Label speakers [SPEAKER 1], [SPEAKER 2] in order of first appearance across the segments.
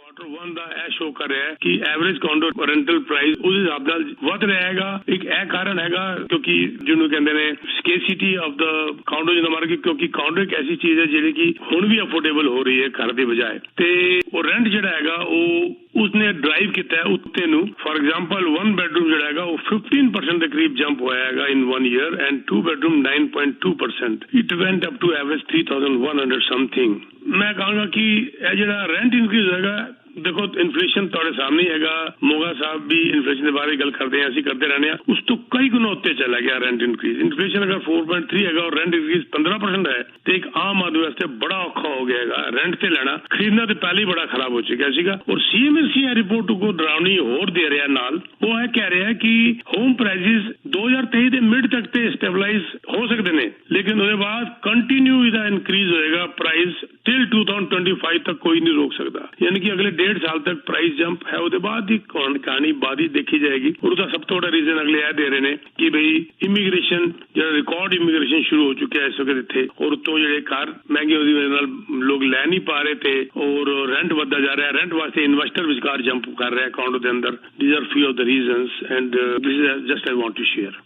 [SPEAKER 1] Quarter 1 ਦਾ ਇਹ show ਕਰ ਰਿਹਾ ਹੈ ਕਿ ਐਵਰੇਜ ਕਾਉਂਡੋ ਰੈਂਟਲ ਪ੍ਰਾਈਸ ਉਸ ਹਿਸਾਬ ਨਾਲ ਵੱਧ ਰਿਹਾ ਹੈਗਾ। ਇੱਕ ਇਹ ਕਾਰਨ ਹੈਗਾ ਕਿਉਂਕਿ ਜਿਹਨੂੰ ਕਹਿੰਦੇ ਨੇ ਸਕੇਸਿਟੀ of the ਕਾਉਂਡੋ in the market, ਕਿਉਂਕਿ ਕਾਉਂਡੋ ਇੱਕ ਐਸੀ ਚੀਜ਼ ਹੈ ਜਿਹੜੀ ਕਿ ਹੁਣ ਵੀ ਅਫੋਰਡੇਬਲ ਹੋ ਰਹੀ ਹੈ ਘਰ ਦੇ ਬਜਾਏ, ਤੇ ਉਹ ਰੈਂਟ ਜਿਹੜਾ ਹੈਗਾ ਉਹ ਉਸਨੇ ਡਰਾਈਵ ਕੀਤਾ ਹੈ ਉੱਤੇ ਨੂੰ। ਫॉर एग्जांपल 1 ਬੈਡਰੂਮ ਜਿਹੜਾ ਹੈਗਾ ਉਹ 15% ਦੇ ਕਰੀਬ ਜੰਪ ਹੋਇਆ ਹੈਗਾ in 1 year and 2 bedroom 9.2%। It went up to average 3100 something. ਮੈਂ ਕਹਾਂਗਾ ਕਿ ਇਹ ਜਿਹੜਾ ਰੈਂਟ ਇਨਕਰੀਜ਼ ਹੋਏਗਾ, ਦੇਖੋ ਇਨਫਲੇਸ਼ਨ ਤੁਹਾਡੇ ਸਾਹਮਣੇ ਹੈਗਾ, ਮੋਗਾ ਸਾਹਿਬ ਵੀ ਇਨਫਲੇਸ਼ਨ ਦੇ ਬਾਰੇ ਗੱਲ ਕਰਦੇ ਆ, ਅਸੀਂ ਕਰਦੇ ਰਹਿੰਦੇ ਆ, ਉਸ ਤੋਂ ਕਈ ਗੁਣਾ ਉੱਤੇ ਚਲਾ ਗਿਆ ਰੈਂਟ ਇਨਕਰੀਜ਼। ਇਨਫਲੇਸ਼ਨ ਅਗਰ 4.3 ਹੈਗਾ ਔਰ ਰੈਂਟ ਇਨਕਰੀਜ਼ 15% ਹੈ ਤੇ ਇੱਕ ਆਮ ਆਦਮੀ ਵਾਸਤੇ ਬੜਾ ਔਖਾ ਹੋ ਗਿਆ ਹੈਗਾ ਰੈਂਟ ਤੇ ਲੈਣਾ। ਖਰੀਦਣਾ ਤੇ ਪਹਿਲੇ ਹੀ ਬੜਾ ਖਰਾਬ ਹੋ ਚੁੱਕਿਆ ਸੀਗਾ। ਔਰ ਸੀਐਮਐਸਈ ਇਹ ਰਿਪੋਰਟ ਕੋ ਡਰਾਉਣੀ ਹੋਰ ਦੇ ਰਿਹਾ ਨਾਲ, ਉਹ ਇਹ ਕਹਿ ਰਿਹਾ ਕਿ ਹੋਮ ਪ੍ਰਾਈਸਿਸ 2023 ਦੇ ਮਿਡ ਤੱਕ ਤੇ ਸਟੇਬਲਾਈਜ਼ ਹੋ ਸਕਦੇ ਨੇ, ਲੇਕਿਨ ਉਹਦੇ ਬਾਅਦ ਕੰਟੀਨਿਊ ਇਹਦਾ ਇਨਕਰੀਜ਼ ਹੋਏਗਾ ਪ੍ਰਾਈਸ ਟਿਲ 2025 ਤੱਕ ਕੋਈ ਨਹੀਂ ਰੋਕ ਸਕਦਾ। ਯਾਨੀ ਕਿ ਅਗਲੇ 1.5 ਸਾਲ ਤੱਕ ਪ੍ਰਾਈਸ ਜੰਪ ਹੈ, ਉਹਦੇ ਬਾਅਦ ਦੀ ਕਹਾਣੀ ਬਾਅਦ ਹੀ ਦੇਖੀ ਜਾਏਗੀ। ਔਰ ਉਹਦਾ ਸਭ ਤੋਂ ਵੱਡਾ ਰੀਜ਼ਨ ਅਗਲੇ ਇਹ ਦੇ ਰਹੇ ਨੇ ਕਿ ਬਈ ਇਮੀਗ੍ਰੇਸ਼ਨ ਜਿਹੜਾ ਰਿਕਾਰਡ ਇਮੀਗ੍ਰੇਸ਼ਨ ਸ਼ੁਰੂ ਹੋ ਚੁੱਕਿਆ ਹੈ ਇਸ ਵਕਤ ਇੱਥੇ, ਔਰ ਉਤੋਂ ਜਿਹੜੇ ਘਰ ਮਹਿੰਗੇ ਉਹਦੀ ਵਜ੍ਹਾ ਨਾਲ ਲੋਕ ਲੈ ਨਹੀਂ ਪਾ ਰਹੇ ਤੇ ਔਰ ਰੈਂਟ ਵੱਧਦਾ ਜਾ ਰਿਹਾ। ਰੈਂਟ ਵਾਸਤੇ ਇਨਵੈਸਟਰ ਵਿਚਕਾਰ ਜੰਪ ਕਰ ਰਿਹਾ ਅਕਾਊਂਟ ਦੇ ਅੰਦਰ। These are few of the reasons and this is just I want to share.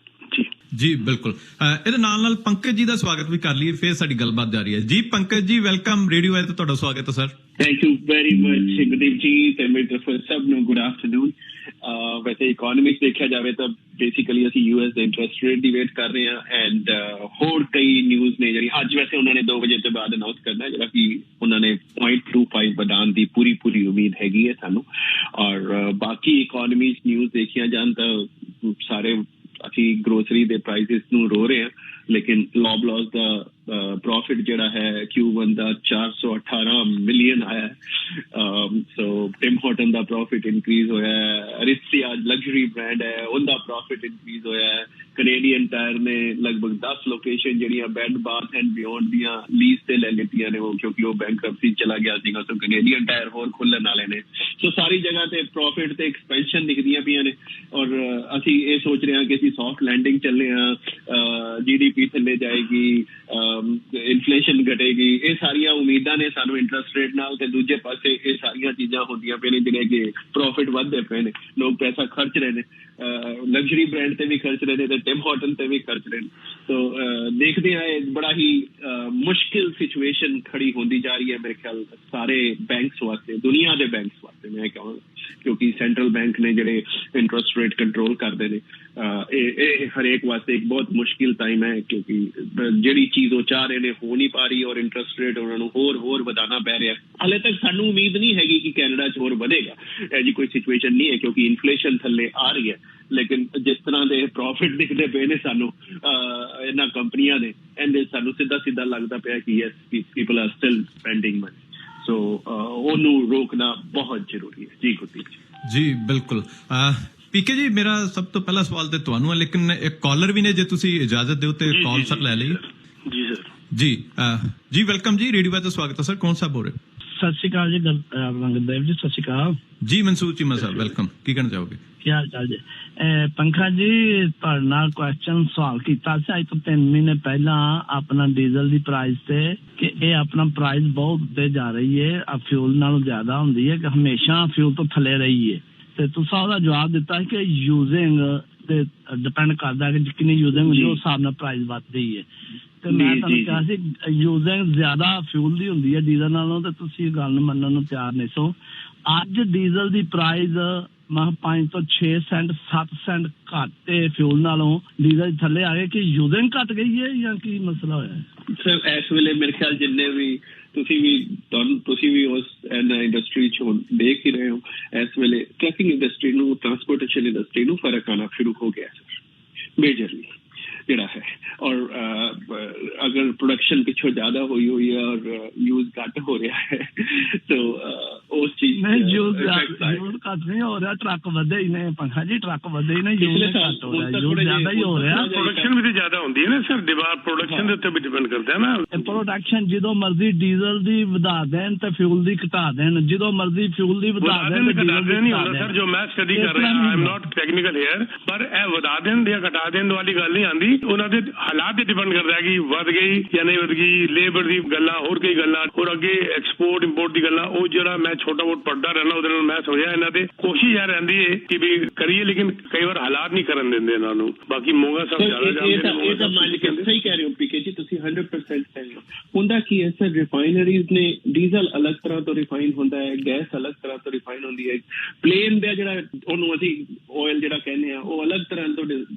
[SPEAKER 2] ਜੀ ਬਿਲਕੁਲ, ਇਹਦੇ ਨਾਲ ਪੰਕਜ ਜੀ ਦਾ ਸਵਾਗਤ ਵੀ ਕਰ ਲਈਏ, ਫਿਰ ਸਾਡੀ ਗੱਲਬਾਤ ਜਾਰੀ ਹੈ। ਜੀ ਪੰਕਜ ਜੀ ਵੈਲਕਮ, ਰੇਡੀਓ ਹੈ ਤੇ ਤੁਹਾਡਾ ਸਵਾਗਤ ਹੈ sir.
[SPEAKER 3] Thank you very much Gurdeep ਜੀ, ਤੇ ਮੇਰੇ ਤਰਫੋਂ ਸਭ ਨੂੰ ਗੁੱਡ ਆਫਟਰਨੂਨ। ਵੈਸੇ ਇਕਨੋਮਿਕਸ ਦੇਖਿਆ ਜਾਵੇ ਤਾਂ ਬੇਸਿਕਲੀ ਅਸੀਂ ਯੂਐਸ ਦੇ ਇੰਟਰਸਟ ਰੇਟ ਦੀ ਵੇਟ ਕਰ ਰਹੇ ਹਾਂ ਐਂਡ ਹੋਰ ਕਈ ਨਿਊਜ਼ ਨੇ ਜਿਹੜੀ ਅੱਜ ਵੈਸੇ ਉਹਨਾਂ ਨੇ 2 ਵਜੇ ਤੋਂ ਬਾਅਦ ਅਨਾਉਂਸ ਕਰਨਾ, ਜਿਹੜਾ ਕਿ ਉਹਨਾਂ ਨੇ 0.25 ਵਧਾਉਣ ਦੀ ਪੂਰੀ ਉਮੀਦ ਹੈਗੀ ਹੈ ਸਾਨੂੰ। ਔਰ ਬਾਕੀ ਇਕਨੋਮਿਕ ਨਿਊਜ਼ ਦੇਖੀਆਂ ਜਾਣ ਤਾਂ ਸਾਰੇ ਅਸੀਂ ਗਰੋਸਰੀ ਦੇ ਪ੍ਰਾਈਸਿਸ ਨੂੰ ਰੋ ਰਹੇ ਹਾਂ, ਲੇਕਿਨ ਲੌਬਲਾਸ ਦਾ ਪ੍ਰੋਫਿਟ ਜਿਹੜਾ ਹੈ Q1 ਦਾ 418 ਮਿਲੀਅਨ ਆਇਆ ਹੈ। ਸੋ ਟਿਮ ਹਾਰਟਨ ਦਾ ਪ੍ਰੋਫਿਟ ਇਨਕਰੀਜ਼ ਹੋਇਆ ਹੈ। ਅਰਿਸਟੀਆ ਲਗਜ਼ਰੀ ਬ੍ਰਾਂਡ ਹੈ, ਉਹਦਾ ਪ੍ਰੋਫਿਟ ਇਨਕਰੀਜ਼ ਹੋਇਆ ਹੈ। ਕੈਨੇਡੀਅਨ ਟਾਇਰ ਨੇ ਲਗਭਗ 10 ਲੋਕੇਸ਼ਨ ਜਿਹੜੀਆਂ ਬੈਡ ਬਾਥ ਐਂਡ ਬਿਯੋਂਡ ਦੀਆਂ ਲੀਜ਼ ਤੇ ਲੈ ਲਿੱਤੀਆਂ ਨੇ, ਉਹ ਕਿਉਂਕਿ ਉਹ ਬੈਂਕਰਪਸੀ ਚਲਾ ਗਿਆ ਸੀਗਾ। ਸੋ ਕੈਨੇਡੀਅਨ ਟਾਇਰ ਹੋਰ ਖੁੱਲਣ ਵਾਲੇ ਨੇ। ਸੋ ਸਾਰੀ ਜਗ੍ਹਾ ਤੇ ਪ੍ਰੋਫਿਟ ਤੇ ਐਕਸਪੈਂਸ਼ਨ ਦਿਖਦੀਆਂ ਪਈਆਂ ਨੇ। ਔਰ ਅਸੀਂ ਇਹ ਸੋਚ ਰਹੇ ਹਾਂ ਕਿ ਅਸੀਂ ਸੌਫਟ ਲੈਂਡਿੰਗ ਚੱਲੇ ਹਾਂ, GDP ਥੱਲੇ ਜਾਏਗੀ, ਇਨਫਲੇਸ਼ਨ ਘਟੇਗੀ। ਇਹ ਸਾਰੀਆਂ ਉਮੀਦਾਂ ਨੇ ਸਾਨੂੰ ਇੰਟਰਸਟ ਰੇਟ ਨਾਲ, ਤੇ ਦੂਜੇ ਪਾਸੇ ਇਹ ਸਾਰੀਆਂ ਚੀਜ਼ਾਂ ਹੁੰਦੀਆਂ ਪਈਆਂ ਨੇ ਜਿਹੜੀਆਂ ਕਿ ਪ੍ਰੋਫਿਟ ਵੱਧਦੇ ਪਏ ਨੇ, ਲੋਕ ਪੈਸਾ ਖਰਚ ਰਹੇ ਨੇ, ਲਗਜ਼ਰੀ ਬ੍ਰਾਂਡ ਤੇ ਵੀ ਖਰਚ ਰਹੇ ਨੇ ਤੇ ਟਿਮ ਹਾਰਟਨ ਤੇ ਵੀ ਖਰਚ ਰਹੇ ਨੇ। ਸੋ ਦੇਖਦੇ ਹਾਂ, ਇਹ ਬੜਾ ਹੀ ਮੁਸ਼ਕਿਲ ਸਿਚੁਏਸ਼ਨ ਖੜੀ ਹੁੰਦੀ ਜਾ ਰਹੀ ਹੈ ਮੇਰੇ ਖਿਆਲ ਸਾਰੇ ਬੈਂਕਸ ਵਾਸਤੇ, ਦੁਨੀਆ ਦੇ ਬੈਂਕਸ ਵਾਸਤੇ ਮੈਂ ਕਹਾਂਗਾ, ਕਿਉਂਕਿ ਸੈਂਟਰਲ ਬੈਂਕ ਨੇ ਜਿਹੜੇ ਇੰਟਰਸਟ ਰੇਟ ਕੰਟਰੋਲ ਕਰਦੇ ਨੇ। ਇਹ ਹਰੇਕ ਵਾਸਤੇ ਇੱਕ ਬਹੁਤ ਮੁਸ਼ਕਿਲ ਟਾਈਮ ਹੈ, ਕਿਉਂਕਿ ਜਿਹੜੀ ਚੀਜ਼ ਉਹ ਚਾਹ ਰਹੇ ਨੇ ਹੋ ਨਹੀਂ ਪਾ ਰਹੀ ਔਰ ਇੰਟਰਸਟ ਰੇਟ ਉਹਨਾਂ ਨੂੰ ਹੋਰ ਵਧਾਉਣਾ ਪੈ ਰਿਹਾ। ਹਾਲੇ ਤੱਕ ਸਾਨੂੰ ਉਮੀਦ ਨਹੀਂ ਹੈਗੀ ਕਿ ਕੈਨੇਡਾ 'ਚ ਹੋਰ ਵਧੇਗਾ, ਇਹ ਜੀ ਕੋਈ ਸਿਚੁਏਸ਼ਨ ਨਹੀਂ ਹੈ, ਕਿਉਂਕਿ ਇਨਫਲੇਸ਼ਨ ਥੱਲੇ ਆ ਰਹੀ ਹੈ। ਲੇਕਿਨ ਜਿਸ ਤਰ੍ਹਾਂ ਦੇ ਪ੍ਰੋਫਿਟ ਦਿਖਦੇ ਪਏ ਨੇ ਸਾਨੂੰ ਇਹਨਾਂ ਕੰਪਨੀਆਂ ਦੇ, ਇਹਦੇ ਸਾਨੂੰ ਸਿੱਧਾ ਲੱਗਦਾ ਪਿਆ ਕਿ yes people are still spending money. So ਉਹਨੂੰ ਰੋਕਣਾ ਬਹੁਤ ਜ਼ਰੂਰੀ ਹੈ। ਜੀ ਗੁਰਦੀਪ
[SPEAKER 2] ਜੀ ਬਿਲਕੁਲ। ਪੀਕੇ ਜੀ ਮੇਰਾ ਸਭ ਤੋਂ ਪਹਿਲਾ ਸਵਾਲ ਤੇ ਤੁਹਾਨੂੰ ਹੈ, ਲੇਕਿਨ ਇੱਕ ਕਾਲਰ ਵੀ ਨੇ, ਜੇ ਤੁਸੀਂ ਇਜਾਜ਼ਤ ਦਿਓ ਤੇ ਕਾਲ ਸਰ ਲੈ ਲਈਏ।
[SPEAKER 1] ਜੀ ਸਰ।
[SPEAKER 2] ਜੀ ਵੈਲਕਮ ਜੀ, ਰੇਡੀਓ ਤੇ ਸਵਾਗਤ ਹੈ ਸਰ। ਕੌਣ ਸਾਹਿਬ ਹੋ ਰਹੇ?
[SPEAKER 4] ਸਤਿ ਸ਼੍ਰੀ ਅਕਾਲ ਜੀ ਗੁਰਦੇਵ ਜੀ, ਸਤਿ ਸ਼੍ਰੀ ਅਕਾਲ
[SPEAKER 2] ਜੀ। ਮਨਸੂਰ ਚੀਮਾ ਸਾਹਿਬ ਵੈਲਕਮ, ਕੀ ਕਹਿਣਾ ਚਾਹੋਗੇ?
[SPEAKER 4] ਕੀ ਹਾਲ ਚਾਲ ਜੀ? ਪੰਖਾ ਜੀ ਤੁਹਾਡੇ ਨਾਲ ਕੁਐਸਚਨ ਸਵਾਲ ਕੀਤਾ ਸੀ ਅੱਜ ਤੋਂ 3 ਮਹੀਨੇ ਪਹਿਲਾਂ ਆਪਣਾ ਡੀਜ਼ਲ ਦੀ ਪ੍ਰਾਈਸ ਤੇ, ਕਿ ਇਹ ਆਪਣਾ ਪ੍ਰਾਈਸ ਬਹੁਤ ਉੱਤੇ ਜਾ ਰਹੀ ਹੈ, ਫਿਊਲ ਨਾਲੋਂ ਜ਼ਿਆਦਾ ਹੁੰਦੀ ਹੈ, ਕਿ ਹਮੇਸ਼ਾ ਫਿਊਲ ਤੋਂ ਥੱਲੇ ਰਹੀ ਹੈ। ਤੇ ਤੁਸੀਂ ਉਹਦਾ ਜਵਾਬ ਦਿੱਤਾ ਹੈ ਕਿ ਯੂਜ਼ਿੰਗ ਤੇ ਡਿਪੈਂਡ ਕਰਦਾ ਕਿ ਕਿੰਨੀ ਯੂਜ਼ਿੰਗ ਜੋ ਹਿਸਾਬ ਨਾਲ ਪ੍ਰਾਈਸ ਵੱਧਦੀ ਹੈ। ਤੇ ਮੈਂ ਤੁਹਾਨੂੰ ਕਿਹਾ ਸੀ ਯੂਜ਼ਿੰਗ ਜ਼ਿਆਦਾ ਫਿਊਲ ਦੀ ਹੁੰਦੀ ਹੈ ਡੀਜ਼ਲ ਨਾਲੋਂ, ਤੇ ਤੁਸੀਂ ਗੱਲ ਨੂੰ ਮੰਨਣ ਨੂੰ ਤਿਆਰ ਨਹੀਂ। ਸੋ ਅੱਜ ਡੀਜ਼ਲ ਦੀ ਪ੍ਰਾਈਸ 5 ਤੋਂ 6 ਸੈਂਟ 7 ਸੈਂਟ ਘੱਟ ਫਿਊਲ ਨਾਲੋਂ ਡੀਜ਼ਲ ਥੱਲੇ ਆ ਗਏ, ਕਿ ਯੂਜ਼ਿੰਗ ਘੱਟ ਗਈ ਹੈ ਜਾਂ ਕੀ ਮਸਲਾ ਹੋਇਆ?
[SPEAKER 3] ਸਰ ਇਸ ਵੇਲੇ ਮੇਰੇ ਖਿਆਲ ਜਿੰਨੇ ਵੀ ਤੁਸੀਂ ਵੀ ਉਸ ਇੰਡਸਟਰੀ 'ਚ ਦੇਖ ਹੀ ਰਹੇ ਹੋ, ਇਸ ਵੇਲੇ ਟਰੱਕਿੰਗ ਇੰਡਸਟਰੀ ਨੂੰ, ਟਰਾਂਸਪੋਰਟੇਸ਼ਨ ਇੰਡਸਟਰੀ ਨੂੰ ਫਰਕ ਆਉਣਾ ਸ਼ੁਰੂ ਹੋ ਗਿਆ ਸਰ ਮੇਜਰਲੀ ਜਿਹੜਾ ਹੈ। ਔਰ ਅਗਰ ਪ੍ਰੋਡਕਸ਼ਨ ਪਿੱਛੋਂ ਜ਼ਿਆਦਾ ਹੋਈ ਹੈ ਔਰ ਯੂਜ਼ ਘੱਟ ਹੋ ਰਿਹਾ ਹੈ, तो उस चीज
[SPEAKER 4] ਯੂਜ਼ ਘੱਟ ਨਹੀਂ ਹੋ ਰਿਹਾ, ਟਰੱਕ ਵਧੇ ਹੀ ਨੇ ਪੰਖਾ ਜੀ, ਟਰੱਕ ਵਧੇ ਹੀ ਨੇ, ਯੂਜ਼ ਘੱਟ ਹੋ ਰਿਹਾ, ਯੂਜ਼ ਜ਼ਿਆਦਾ ਹੀ ਹੋ ਰਿਹਾ।
[SPEAKER 1] ਪ੍ਰੋਡਕਸ਼ਨ ਵੀ ਜ਼ਿਆਦਾ ਹੁੰਦੀ ਹੈ ਨਾ ਸਰ, ਪ੍ਰੋਡਕਸ਼ਨ ਦੇ ਉੱਤੇ ਵੀ ਡਿਪੈਂਡ ਕਰਦਾ ਹੈ ਨਾ।
[SPEAKER 4] ਪ੍ਰੋਡਕਸ਼ਨ ਜਦੋਂ ਮਰਜ਼ੀ ਡੀਜ਼ਲ ਦੀ ਵਧਾ ਦੇਣ ਤੇ ਫਿਊਲ ਦੀ ਘਟਾ ਦੇਣ, ਜਦੋਂ ਮਰਜ਼ੀ ਫਿਊਲ ਦੀ ਵਧਾ ਦੇਣ ਤੇ ਡੀਜ਼ਲ ਦੀ
[SPEAKER 1] ਨਹੀਂ ਹੁੰਦਾ ਸਰ। ਜੋ ਮੈਂ ਸਟੱਡੀ ਕਰ ਰਿਹਾ, I am not technical here, ਪਰ ਇਹ ਵਧਾ ਦੇਣ ਜਾਂ ਘਟਾ ਦੇਣ ਵਾਲੀ ਗੱਲ ਨਹੀਂ ਆਉਂਦੀ, ਉਹਨਾਂ ਦੇ ਹਾਲਾਤ ਤੇ ਡਿਪੈਂਡ ਕਰਦਾ ਹੈ ਕਿ ਵਧ ਗਈ ਜਾਂ ਨਹੀਂ ਵਧ ਗਈ, ਲੇਬਰ ਦੀ ਗੱਲਾਂ, ਹੋਰ ਕਈ ਗੱਲਾਂ, ਔਰ ਅੱਗੇ ਐਕਸਪੋਰਟ ਇੰਪੋਰਟ ਦੀ ਗੱਲਾਂ। ਉਹ ਜਿਹੜਾ ਮੈਂ ਛੋਟਾ ਬਹੁਤ ਪੜਦਾ ਰਹਿਣਾ ਉਹਦੇ ਨਾਲ ਮੈਂ ਸਮਝਿਆ ਇਹਨਾਂ ਦੇ ਕੋਸ਼ਿਸ਼ ਇਹ ਰਹਿੰਦੀ ਹੈ ਕਿ ਵੀ ਕਰੀਏ ਲੇਕਿਨ ਕਈ ਵਾਰ ਹਾਲਾਤ ਨਹੀਂ ਕਰਨ ਦਿੰਦੇ ਇਹਨਾਂ ਨੂੰ। ਬਾਕੀ ਮੋਗਾ ਸਭ ਜ਼ਿਆਦਾ ਜਾਣਦੇ
[SPEAKER 3] ਇਹ ਤਾਂ ਮੰਨ ਕੇ ਸਹੀ ਕਹਿ ਰਹੇ ਹੋ ਪੀਕੇ ਜੀ, ਤੁਸੀਂ 100% ਸਹੀ ਹੋ। ਹੁੰਦਾ ਕੀ ਹੈ ਸਰ, ਰਿਫਾਈਨਰੀਜ਼ ਨੇ ਡੀਜ਼ਲ ਅਲੱਗ ਤਰ੍ਹਾਂ ਤੋਂ ਰਿਫਾਈਨ ਹੁੰਦਾ ਹੈ, ਗੈਸ ਅਲੱਗ ਤਰ੍ਹਾਂ ਤੋਂ ਰਿਫਾਈਨ ਹੁੰਦੀ ਹੈ, ਪਲੇਨ ਦਾ ਜਿਹੜਾ ਉਹਨੂੰ ਅਸੀਂ ਆਇਲ ਜਿਹੜਾ ਕਹਿੰਦੇ ਆ ਉਹ ਅਲੱਗ ਤਰ੍ਹਾਂ ਤੋਂ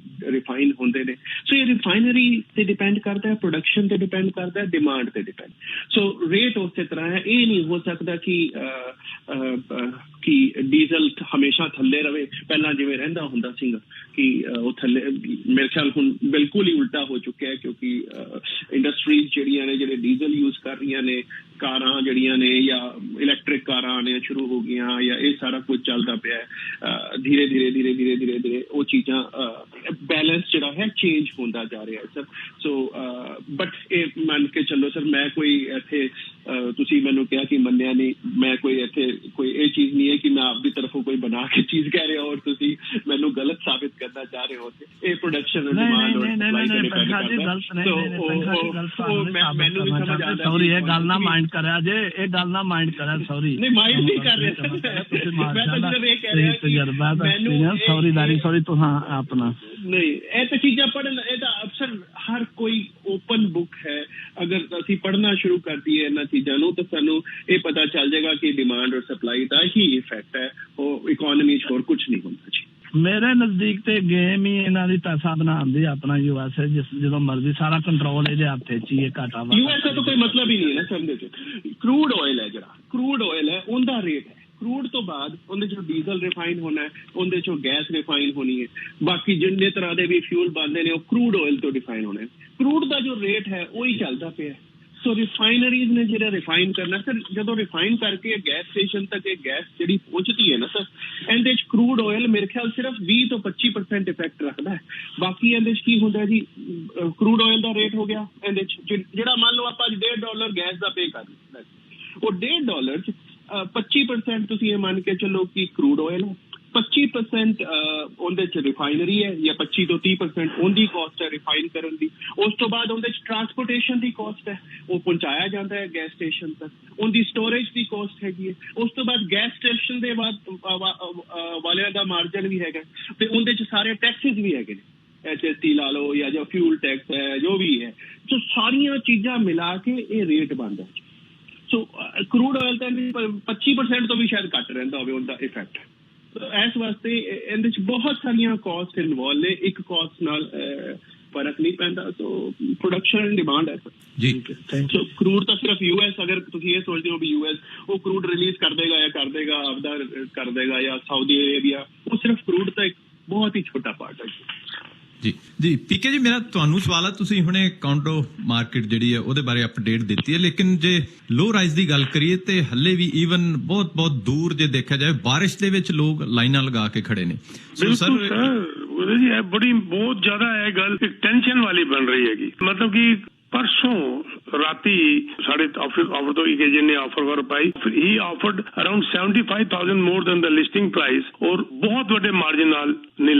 [SPEAKER 3] ਰਿਫਾਈਨ ਹੁੰਦੇ ਨੇ। ਸੋ ਇਹ ਰਿਫਾਈਨਰੀ ਤੇ ਡਿਪੈਂਡ ਕਰਦਾ ਹੈ, ਪ੍ਰੋਡਕਸ਼ਨ ਤੇ ਡਿਪੈਂਡ ਕਰਦਾ ਹੈ, ਡਿਮਾਂਡ ਤੇ ਡਿਪੈਂਡ। ਸੋ ਰੇਟ ਉਸੇ ਤਰ੍ਹਾਂ ਹੈ। ਇਹ ਨਹੀਂ ਹੋ ਸਕਦਾ ਕਿ ਡੀਜ਼ਲ ਹਮੇਸ਼ਾ ਥੱਲੇ ਰਵੇ, ਪਹਿਲਾਂ ਜਿਵੇਂ ਰਹਿੰਦਾ ਹੁੰਦਾ ਸੀਗਾ ਕਿ ਉਹ ਥੱਲੇ। ਮੇਰੇ ਖਿਆਲ ਹੁਣ ਬਿਲਕੁਲ ਹੀ ਉਲਟਾ ਹੋ ਚੁੱਕਿਆ ਹੈ, ਕਿਉਂਕਿ ਇੰਡਸਟਰੀਜ਼ ਜਿਹੜੀਆਂ ਨੇ ਜਿਹੜੇ ਡੀਜ਼ਲ ਯੂਜ਼ ਕਰ ਰਹੀਆਂ ਨੇ, ਕਾਰਾਂ ਜਿਹੜੀਆਂ ਨੇ ਜਾਂ ਇਲੈਕਟ੍ਰਿਕ ਕਾਰਾਂ ਆਉਣੀਆਂ ਸ਼ੁਰੂ ਹੋ ਗਈਆਂ ਜਾਂ ਇਹ ਸਾਰਾ ਕੁਝ ਚੱਲਦਾ ਪਿਆ ਹੈ। ਧੀਰੇ ਧੀਰੇ ਉਹ ਚੀਜ਼ਾਂ ਬੈਲੈਂਸ ਜਿਹੜਾ ਹੈ ਚੇਂਜ ਹੁੰਦਾ ਜਾ ਰਿਹਾ ਹੈ ਸਰ। ਸੋ ਬਟ ਇਹ ਮੰਨ ਕੇ ਚੱਲੋ ਸਰ, ਮੈਂ ਕੋਈ ਇੱਥੇ ਤੁਸੀਂ ਮੈਨੂੰ ਕਿਹਾ ਕਿ ਮੰਨਿਆ ਨਹੀਂ, ਮੈਂ ਕੋਈ ਇੱਥੇ ਕੋਈ ਇਹ ਚੀਜ਼ ਨਹੀਂ ਹੈ ਕਿ ਮੈਂ ਆਪਦੀ ਤਰਫੋਂ ਕੋਈ ਬਣਾ ਕੇ ਚੀਜ਼ ਕਹਿ ਰਿਹਾ ਔਰ ਤੁਸੀਂ ਮੈਨੂੰ ਗਲਤ ਸਾਬਿਤ ਕਰਨਾ ਚਾਹ ਰਹੇ ਹੋ। ਇਹ ਪ੍ਰੋਡਕਸ਼ਨ ਡਿਮਾਂਡ ਔਰ ਸਪਲਾਈ ਤੇ ਡਿਪੈਂਡ ਕਰਦਾ। ਮੈਨੂੰ ਨਹੀਂ ਸਮਝ ਆਉਂਦਾ।
[SPEAKER 4] ਸੌਰੀ, ਇਹ ਗੱਲ ਨਾ ਮਾਈਂਡ ਕਰਿਆ ਜੇ, ਇਹ ਗੱਲ ਨਾ ਮਾਈਂਡ ਕਰਿਆ। ਸੌਰੀ
[SPEAKER 3] ਨਹੀਂ, ਮਾਈਂਡ ਨਹੀਂ ਕਰ ਰਿਹਾ ਮੈਂ ਤਾਂ ਸਿਰਫ ਇਹ ਕਹਿ ਰਿਹਾ
[SPEAKER 4] ਤਜਰਬਾ ਦਾ। Sorry very sorry. ਤੂੰ ਹਾਂ ਆਪਣਾ
[SPEAKER 3] ਨਹੀਂ, ਇਹ ਤਾਂ ਚੀਜ਼ਾਂ ਪੜ੍ਹਨ, ਇਹ ਤਾਂ ਅਕਸਰ ਹਰ ਕੋਈ ਓਪਨ ਬੁੱਕ ਹੈ। ਅਗਰ ਅਸੀਂ ਪੜ੍ਹਨਾ ਸ਼ੁਰੂ ਕਰ ਦਈਏ ਇਹਨਾਂ ਚੀਜ਼ਾਂ ਨੂੰ ਤਾਂ ਸਾਨੂੰ ਇਹ ਪਤਾ ਚੱਲ ਜਾਏਗਾ ਕਿ ਡਿਮਾਂਡ ਔਰ ਸਪਲਾਈ ਦਾ ਹੀ ਇਫੈਕਟ ਹੈ, ਉਹ ਇਕੋਨਮੀ 'ਚ ਹੋਰ ਕੁਝ ਨਹੀਂ ਹੁੰਦਾ ਜੀ।
[SPEAKER 4] ਮੇਰੇ ਨਜ਼ਦੀਕ ਤੇ ਗੇਮ ਹੀ ਇਹਨਾਂ ਦੀ ਪੈਸਾ ਬਣਾਉਣ ਦੀ ਆਪਣਾ ਯੂਐਸ ਹੈ। ਜਦੋਂ ਮਰਜ਼ੀ ਸਾਰਾ ਕੰਟਰੋਲ ਇਹਦੇ ਹੱਥ 'ਚ ਹੀ ਹੈ। ਘਾਟਾ
[SPEAKER 3] ਯੂਐਸ ਦਾ ਤਾਂ ਕੋਈ ਮਤਲਬ ਹੀ ਨਹੀਂ ਹੈ ਨਾ ਸਮਝਦੇ 'ਚ। ਕਰੂਡ ਆਇਲ ਹੈ, ਜਿਹੜਾ ਕਰੂਡ ਆਇਲ ਹੈ ਉਹਦਾ ਰੇਟ ਹੈ। ਕਰੂਡ ਤੋਂ ਬਾਅਦ ਉਹਦੇ 'ਚੋਂ ਡੀਜ਼ਲ ਰਿਫਾਈਨ ਹੋਣਾ ਹੈ, ਉਹਦੇ 'ਚੋਂ ਗੈਸ ਰਿਫਾਈਨ ਹੋਣੀ ਹੈ, ਬਾਕੀ ਜਿੰਨੇ ਤਰ੍ਹਾਂ ਦੇ ਵੀ ਫਿਊਲ ਬਣਦੇ ਨੇ ਉਹ ਕਰੂਡ ਆਇਲ ਤੋਂ ਰਿਫਾਈਨ ਹੋਣੇ। ਕਰੂਡ ਦਾ ਜੋ ਰੇਟ ਹੈ ਉਹੀ ਚੱਲਦਾ ਪਿਆ। ਸੋ ਰਿਫਾਈਨਰੀਜ਼ ਨੇ ਜਿਹੜਾ ਰਿਫਾਈਨ ਕਰਨਾ ਸਰ, ਜਦੋਂ ਰਿਫਾਈਨ ਕਰਕੇ ਗੈਸ ਸਟੇਸ਼ਨ ਤੱਕ ਇਹ ਗੈਸ ਜਿਹੜੀ ਪਹੁੰਚਦੀ ਹੈ ਨਾ ਸਰ, ਇਹਦੇ 'ਚ ਕਰੂਡ ਆਇਲ ਮੇਰੇ ਖਿਆਲ ਸਿਰਫ 20 ਤੋਂ 25% ਇਫੈਕਟ ਰੱਖਦਾ ਹੈ। ਬਾਕੀ ਇਹਦੇ 'ਚ ਕੀ ਹੁੰਦਾ ਜੀ, ਕਰੂਡ ਆਇਲ ਦਾ ਰੇਟ ਹੋ ਗਿਆ ਇਹਦੇ 'ਚ ਜਿਹੜਾ ਮੰਨ ਲਓ ਆਪਾਂ $1.5 ਗੈਸ ਦਾ ਪੇ ਕਰ ਦਿੱਤਾ, ਉਹ $1.5 'ਚ 25% ਤੁਸੀਂ ਇਹ ਮੰਨ ਕੇ ਚੱਲੋ ਕਿ ਕਰੂਡ ਆਇਲ ਹੈ, 25% ਉਹਦੇ 'ਚ ਰਿਫਾਈਨਰੀ ਹੈ ਜਾਂ 25 ਤੋਂ 30% ਉਹਦੀ ਕਾਸਟ ਹੈ ਰਿਫਾਈਨ ਕਰਨ ਦੀ। ਉਸ ਤੋਂ ਬਾਅਦ ਉਹਦੇ 'ਚ ਟਰਾਂਸਪੋਰਟੇਸ਼ਨ ਦੀ ਕਾਸਟ ਹੈ, ਉਹ ਪਹੁੰਚਾਇਆ ਜਾਂਦਾ ਹੈ ਗੈਸ ਸਟੇਸ਼ਨ ਤੱਕ, ਉਹਦੀ ਸਟੋਰੇਜ ਦੀ ਕਾਸਟ ਹੈਗੀ ਹੈ। ਉਸ ਤੋਂ ਬਾਅਦ ਗੈਸ ਸਟੇਸ਼ਨ ਦੇ ਬਾਅਦ ਵਾਲਿਆਂ ਦਾ ਮਾਰਜਨ ਵੀ ਹੈਗਾ ਤੇ ਉਹਦੇ 'ਚ ਸਾਰੇ ਟੈਕਸਿਸ ਵੀ ਹੈਗੇ ਨੇ, HST ਲਾ ਲਓ ਜਾਂ ਜੋ ਫਿਊਲ ਟੈਕਸ ਹੈ ਜੋ ਵੀ ਹੈ। ਸੋ ਸਾਰੀਆਂ ਚੀਜ਼ਾਂ ਮਿਲਾ ਕੇ ਇਹ ਰੇਟ ਬਣਦਾ। ਸੋ ਕਰੂਡ ਆਇਲ ਤਾਂ 25% ਤੋਂ ਵੀ ਸ਼ਾਇਦ ਘੱਟ ਰਹਿੰਦਾ ਹੋਵੇ ਉਹਦਾ ਇਫੈਕਟ। ਇਸ ਵਾਸਤੇ ਇਹਦੇ 'ਚ ਬਹੁਤ ਸਾਰੀਆਂ ਕਾਸਟ ਇਨਵੋਲਵ ਨੇ, ਇੱਕ ਕਾਸਟ ਨਾਲ ਫਰਕ ਨਹੀਂ ਪੈਂਦਾ। ਸੋ ਪ੍ਰੋਡਕਸ਼ਨ ਐਂਡ ਡਿਮਾਂਡ ਹੈ
[SPEAKER 2] ਜੀ।
[SPEAKER 3] ਸੋ ਕਰੂਡ ਤਾਂ ਸਿਰਫ ਯੂਐਸ, ਅਗਰ ਤੁਸੀਂ ਇਹ ਸੋਚਦੇ ਹੋ ਵੀ ਯੂਐਸ ਉਹ ਕਰੂਡ ਰਿਲੀਜ਼ ਕਰ ਦੇਗਾ ਜਾਂ ਕਰ ਦੇਗਾ ਆਪਦਾ ਕਰ ਦੇਗਾ ਜਾਂ ਸਾਊਦੀ ਅਰੇਬੀਆ, ਉਹ ਸਿਰਫ ਕਰੂਡ ਤਾਂ ਇੱਕ ਬਹੁਤ ਹੀ ਛੋਟਾ ਪਾਰਟ ਹੈ
[SPEAKER 2] ਜੀ। ਪੀਕੇ ਜੀ, ਮੇਰਾ ਤੁਹਾਨੂੰ ਸਵਾਲ ਹੈ, ਤੁਸੀਂ ਹੁਣੇ ਕਾਉਂਡੋ ਮਾਰਕੀਟ ਜਿਹੜੀ ਹੈ ਉਹਦੇ ਬਾਰੇ ਅਪਡੇਟ ਦਿੱਤੀ ਹੈ, ਲੇਕਿਨ ਜੇ ਲੋ ਰਾਈਜ਼ ਦੀ ਗੱਲ ਕਰੀਏ ਤੇ ਹੱਲੇ ਵੀ ਈਵਨ ਬਹੁਤ ਦੂਰ ਜੇ ਦੇਖਿਆ ਜਾਏ ਬਾਰਿਸ਼ ਦੇ ਵਿੱਚ ਲੋਕ ਲਾਈਨਾਂ ਲਗਾ ਕੇ ਖੜੇ ਨੇ।
[SPEAKER 1] ਸਰ ਉਹਦੇ ਜੀ ਬੜੀ ਬਹੁਤ ਜ਼ਿਆਦਾ ਇਹ ਗੱਲ ਇੱਕ ਟੈਨਸ਼ਨ ਵਾਲੀ ਬਣ ਰਹੀ ਹੈਗੀ। ਮਤਲਬ ਕਿ परसों राती साढ़े ऑफर तो एक एजेंट ने offer pi, he offered around 75,000 more than the listing price और बहुत बड़े मार्जिन नाल नहीं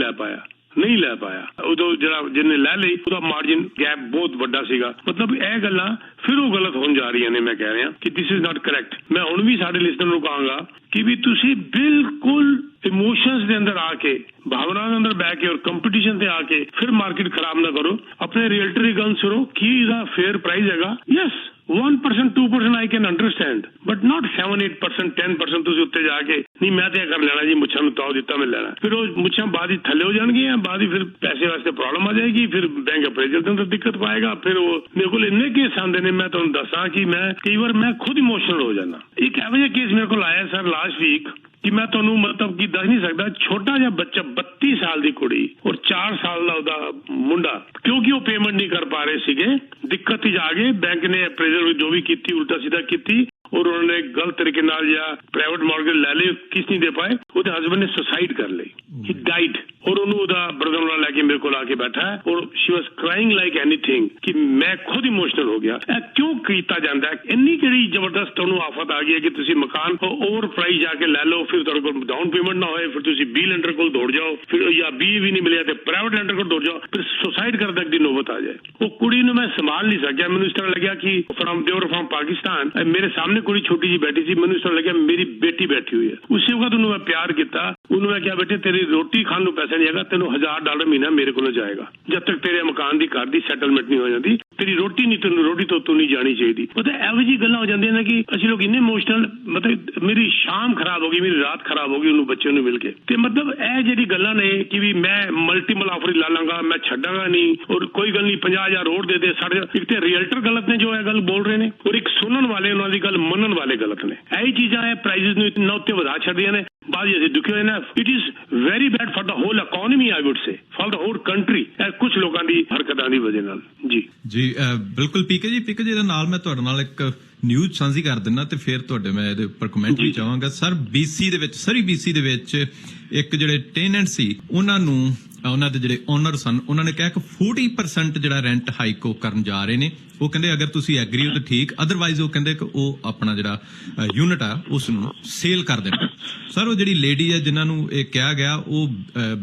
[SPEAKER 1] ले पाया उदो जरा जिन्हें ले ली ਉਹਦਾ ਮਾਰਜਿਨ ਗੈਪ ਬਹੁਤ ਵੱਡਾ ਸੀਗਾ। ਮਤਲਬ ਇਹ ਗੱਲਾਂ ਫਿਰ ਉਹ ਗਲਤ ਹੋਣ ਜਾ ਰਹੀਆਂ ਨੇ। ਮੈਂ ਕਹਿ ਰਿਹਾ ਕਿ ਦਿਸ ਇਜ਼ ਨਾਟ ਕਰੈਕਟ। ਮੈਂ ਹੁਣ ਵੀ ਸਾਡੇ ਲਿਸਨਰ ਨੂੰ ਕਹਾਂਗਾ ਕਿ ਵੀ ਤੁਸੀਂ ਬਿਲਕੁਲ ਇਮੋਸ਼ਨਸ ਦੇ ਅੰਦਰ ਆ ਕੇ, ਭਾਵਨਾ ਦੇ ਅੰਦਰ ਬਹਿ ਕੇ ਔਰ ਕੰਪੀਟੀਸ਼ਨ ਤੇ ਆ ਕੇ ਫਿਰ ਮਾਰਕੀਟ ਖਰਾਬ ਨਾ ਕਰੋ। ਆਪਣੇ ਰੀਅਲਟਰ ਦੀ ਗੱਲ ਸੁਣੋ ਕੀ ਇਹਦਾ ਫੇਅਰ ਪ੍ਰਾਈਸ ਹੈਗਾ। Yes 1% 2% I can understand, but not 7-8% 10% ਤੁਸੀਂ ਉੱਤੇ ਜਾ ਕੇ ਨਹੀਂ ਮੈਂ ਤੇ ਕਰ ਲੈਣਾ ਜੀ, ਮੁੱਛਾਂ ਨੂੰ ਤਾਉ ਦਿੱਤਾ ਮੈਂ ਲੈਣਾ, ਫਿਰ ਉਹ ਮੁੱਛਾਂ ਬਾਅਦ ਹੀ ਥੱਲੇ ਹੋ ਜਾਣਗੀਆਂ, ਬਾਅਦ ਹੀ ਫਿਰ ਪੈਸੇ ਵਾਸਤੇ ਪ੍ਰੋਬਲਮ ਆ ਜਾਏਗੀ, ਫਿਰ ਬੈਂਕ ਅਪਰੇਜ਼ਲ ਦੇ ਅੰਦਰ ਦਿੱਕਤ ਪਾਏਗਾ। ਫਿਰ ਉਹ ਮੇਰੇ ਕੋਲ ਇੰਨੇ ਕੇਸ ਆਉਂਦੇ ਨੇ, ਮੈਂ ਤੁਹਾਨੂੰ ਦੱਸਾਂ ਕਿ ਮੈਂ ਕਈ ਵਾਰ ਮੈਂ ਖੁਦ ਇਮੋਸ਼ਨਲ ਹੋ ਜਾਂਦਾ। ਇੱਕ ਇਹੋ ਜਿਹਾ ਕੇਸ ਮੇਰੇ ਕੋਲ ਆਇਆ ਸਰ ਲਾਸਟ ਵੀਕ ਕਿ ਮੈਂ ਤੁਹਾਨੂੰ ਮਤਲਬ ਕਿ ਦੱਸ ਨਹੀਂ ਸਕਦਾ। ਛੋਟਾ ਜਿਹਾ ਬੱਚਾ 32 ਸਾਲ ਦੀ ਕੁੜੀ ਔਰ 4 ਸਾਲ ਦਾ ਉਹਦਾ ਮੁੰਡਾ, ਕਿਉਂਕਿ ਉਹ ਪੇਮੈਂਟ ਨਹੀਂ ਕਰ ਪਾ ਰਹੇ ਸੀਗੇ, ਦਿੱਕਤ ਹੀ ਆ ਗਏ। ਬੈਂਕ ਨੇ ਅਪਰੇਜ਼ਲ ਜੋ ਵੀ ਕੀਤੀ ਉਲਟਾ ਸਿੱਧਾ ਕੀਤੀ और उन्होंने गलत तरीके नाल या प्राइवेट मॉर्गेज ले ली, किस्त नहीं दे पाए। ਉਹਦੇ ਹਸਬੰਡ ਨੇ ਸੁਸਾਈਡ ਕਰ ਲਈ, ਹੀ ਡਾਈਡ। और ਉਹਨੂੰ ਉਹਦਾ ਬ੍ਰਦਰ ਨਾਲ ਲੈ ਕੇ ਮੇਰੇ ਕੋਲ ਆ ਕੇ ਬੈਠਾ ਹੈ ਔਰ ਸ਼ੀ ਵਾਸ ਕ੍ਰਾਈਂਗ ਲਾਈਕ ਐਨੀਥਿੰਗ ਕਿ ਮੈਂ ਖੁਦ ਇਮੋਸ਼ਨਲ ਹੋ ਗਿਆ। ਇਹ ਕਿਉਂ ਕੀਤਾ ਜਾਂਦਾ ਹੈ? ਇੰਨੀ ਕਿਹੜੀ ਜ਼ਬਰਦਸਤ ਉਹਨੂੰ ਆਫਤ ਆ ਗਈ ਹੈ ਕਿ ਤੁਸੀਂ ਮਕਾਨ ਓਵਰ ਪ੍ਰਾਈਸ ਜਾ ਕੇ ਲੈ ਲਓ, ਫਿਰ ਤੁਹਾਡੇ ਕੋਲ ਡਾਊਨ ਪੇਮੈਂਟ ਨਾ ਹੋਏ, ਫਿਰ ਤੁਸੀਂ ਬੀ ਲੈਂਡਰ ਕੋਲ ਦੌੜ ਜਾਓ, ਫਿਰ ਜਾਂ ਬੀ ਵੀ ਨਹੀਂ ਮਿਲਿਆ ਤੇ ਪ੍ਰਾਈਵੇਟ ਲੈਂਡਰ ਕੋਲ ਦੌੜ ਜਾਓ, ਫਿਰ ਸੁਸਾਈਡ ਕਰਨ ਤੱਕ ਦੀ ਨੌਬਤ ਆ ਜਾਏ। ਉਹ ਕੁੜੀ ਨੂੰ ਮੈਂ ਸੰਭਾਲ ਨਹੀਂ ਸਕਿਆ। ਮੈਨੂੰ ਇਸ ਤਰ੍ਹਾਂ ਲੱਗਿਆ ਕਿ ਫਰਮ ਪਾਕਿਸਤਾਨ ਮੇਰੇ ਸਾਹਮਣੇ सामने कुड़ी छोटी जी बैठी थी, मैंने सुन लगा मेरी बेटी बैठी हुई है। उसी वक्त उन्होंने मैं प्यार किया, उन्होंने क्या बेटे तेरी रोटी खाण ਨੂੰ पैसा नहीं हैगा, तेन $1000 महीना मेरे को जाएगा जब तक तेरे मकान की घर की सैटलमेंट नहीं हो जाती, तेरी रोटी नहीं, तेन रोटी तो तू नहीं जानी चाहिए। मतलब ਇਹੋ ਜਿਹੀ ਗੱਲਾਂ ਹੋ ਜਾਂਦੀਆਂ ਨੇ ਕਿ ਅਸੀਂ ਲੋਕ ਇੰਨੇ ਇਮੋਸ਼ਨਲ, मतलब मेरी शाम खराब हो गई, मेरी रात खराब हो गई उन्होंने बच्चे ਨੂੰ मिल के। ਤੇ मतलब ਇਹ ਜਿਹੜੀ ਗੱਲਾਂ ਨੇ ਕਿ ਵੀ ਮੈਂ ਮਲਟੀਪਲ ਆਫਰ ਲਾ ਲਾਂਗਾ, ਮੈਂ ਛੱਡਾਂਗਾ ਨਹੀਂ, ਔਰ ਕੋਈ ਗੱਲ ਨਹੀਂ 50000 ਰੋਡ ਦੇ ਦੇ ਸਾਡੇ। ਇੱਕ ਤੇ ਰੀਅਲਟਰ ਗਲਤ ਨੇ ਜੋ ਇਹ ਗੱਲ ਬੋਲ ਰਹੇ ਨੇ, ਔਰ ਇੱਕ ਸੁਣਨ ਵਾਲੇ ਉਹਨਾਂ ਦੀ ਗੱਲ ਮੰਨਣ ਵਾਲੇ ਗਲਤ ਨੇ। ਇਹੀ ਚੀਜ਼ਾਂ ਇਹ ਪ੍ਰਾਈਸਿਸ ਨੂੰ ਇਤਨਾ ਉੱਤੇ ਵਧਾ ਛੱਡਦੀਆਂ ਨੇ। ਬਾਅਦ ਜੇ ਦੁਖੀ ਹੋਏ ਨਾ, it is very bad for the whole economy, I would say for the whole country. ਇਹ ਕੁਝ ਲੋਕਾਂ ਦੀ ਹਰਕਤਾਂ ਦੀ ਵਜ੍ਹਾ ਨਾਲ। ਜੀ
[SPEAKER 2] ਬਿਲਕੁਲ ਪੀਕੇ ਜੀ ਇਹਦੇ ਨਾਲ ਮੈਂ ਤੁਹਾਡੇ ਨਾਲ ਇੱਕ ਨਿਊਜ਼ ਸਾਂਝੀ ਕਰ ਦਿੰਦਾ ਤੇ ਫਿਰ ਤੁਹਾਡੇ ਮੈਂ ਇਹਦੇ ਉੱਪਰ ਕਮੈਂਟ ਵੀ ਚਾਹਾਂਗਾ। ਸਰ BC ਦੇ ਵਿੱਚ, ਸਰੀ BC ਦੇ ਵਿੱਚ ਇੱਕ ਜਿਹੜੇ ਟੈਨੈਂਟ ਸੀ ਉਹਨਾਂ ਨੂੰ, ਉਹਨਾਂ ਦੇ ਜਿਹੜੇ ਓਨਰ ਸਨ, ਉਹਨਾਂ ਨੇ ਕਿਹਾ ਕਿ 40% ਜਿਹੜਾ ਰੈਂਟ ਹਾਈਕ ਉਹ ਕਰਨ ਜਾ ਰਹੇ ਨੇ। ਉਹ ਕਹਿੰਦੇ ਅਗਰ ਤੁਸੀਂ ਐਗਰੀ ਹੋ ਤਾਂ ਠੀਕ, ਅਦਰਵਾਈਜ਼ ਉਹ ਕਹਿੰਦੇ ਕਿ ਉਹ ਆਪਣਾ ਜਿਹੜਾ ਯੂਨਿਟ ਆ ਉਸ ਨੂੰ ਸੇਲ ਕਰ ਦੇਣਾ। ਸਰ ਉਹ ਜਿਹੜੀ ਲੇਡੀ ਹੈ ਜਿਨ੍ਹਾਂ ਨੂੰ ਇਹ ਕਿਹਾ ਗਿਆ ਉਹ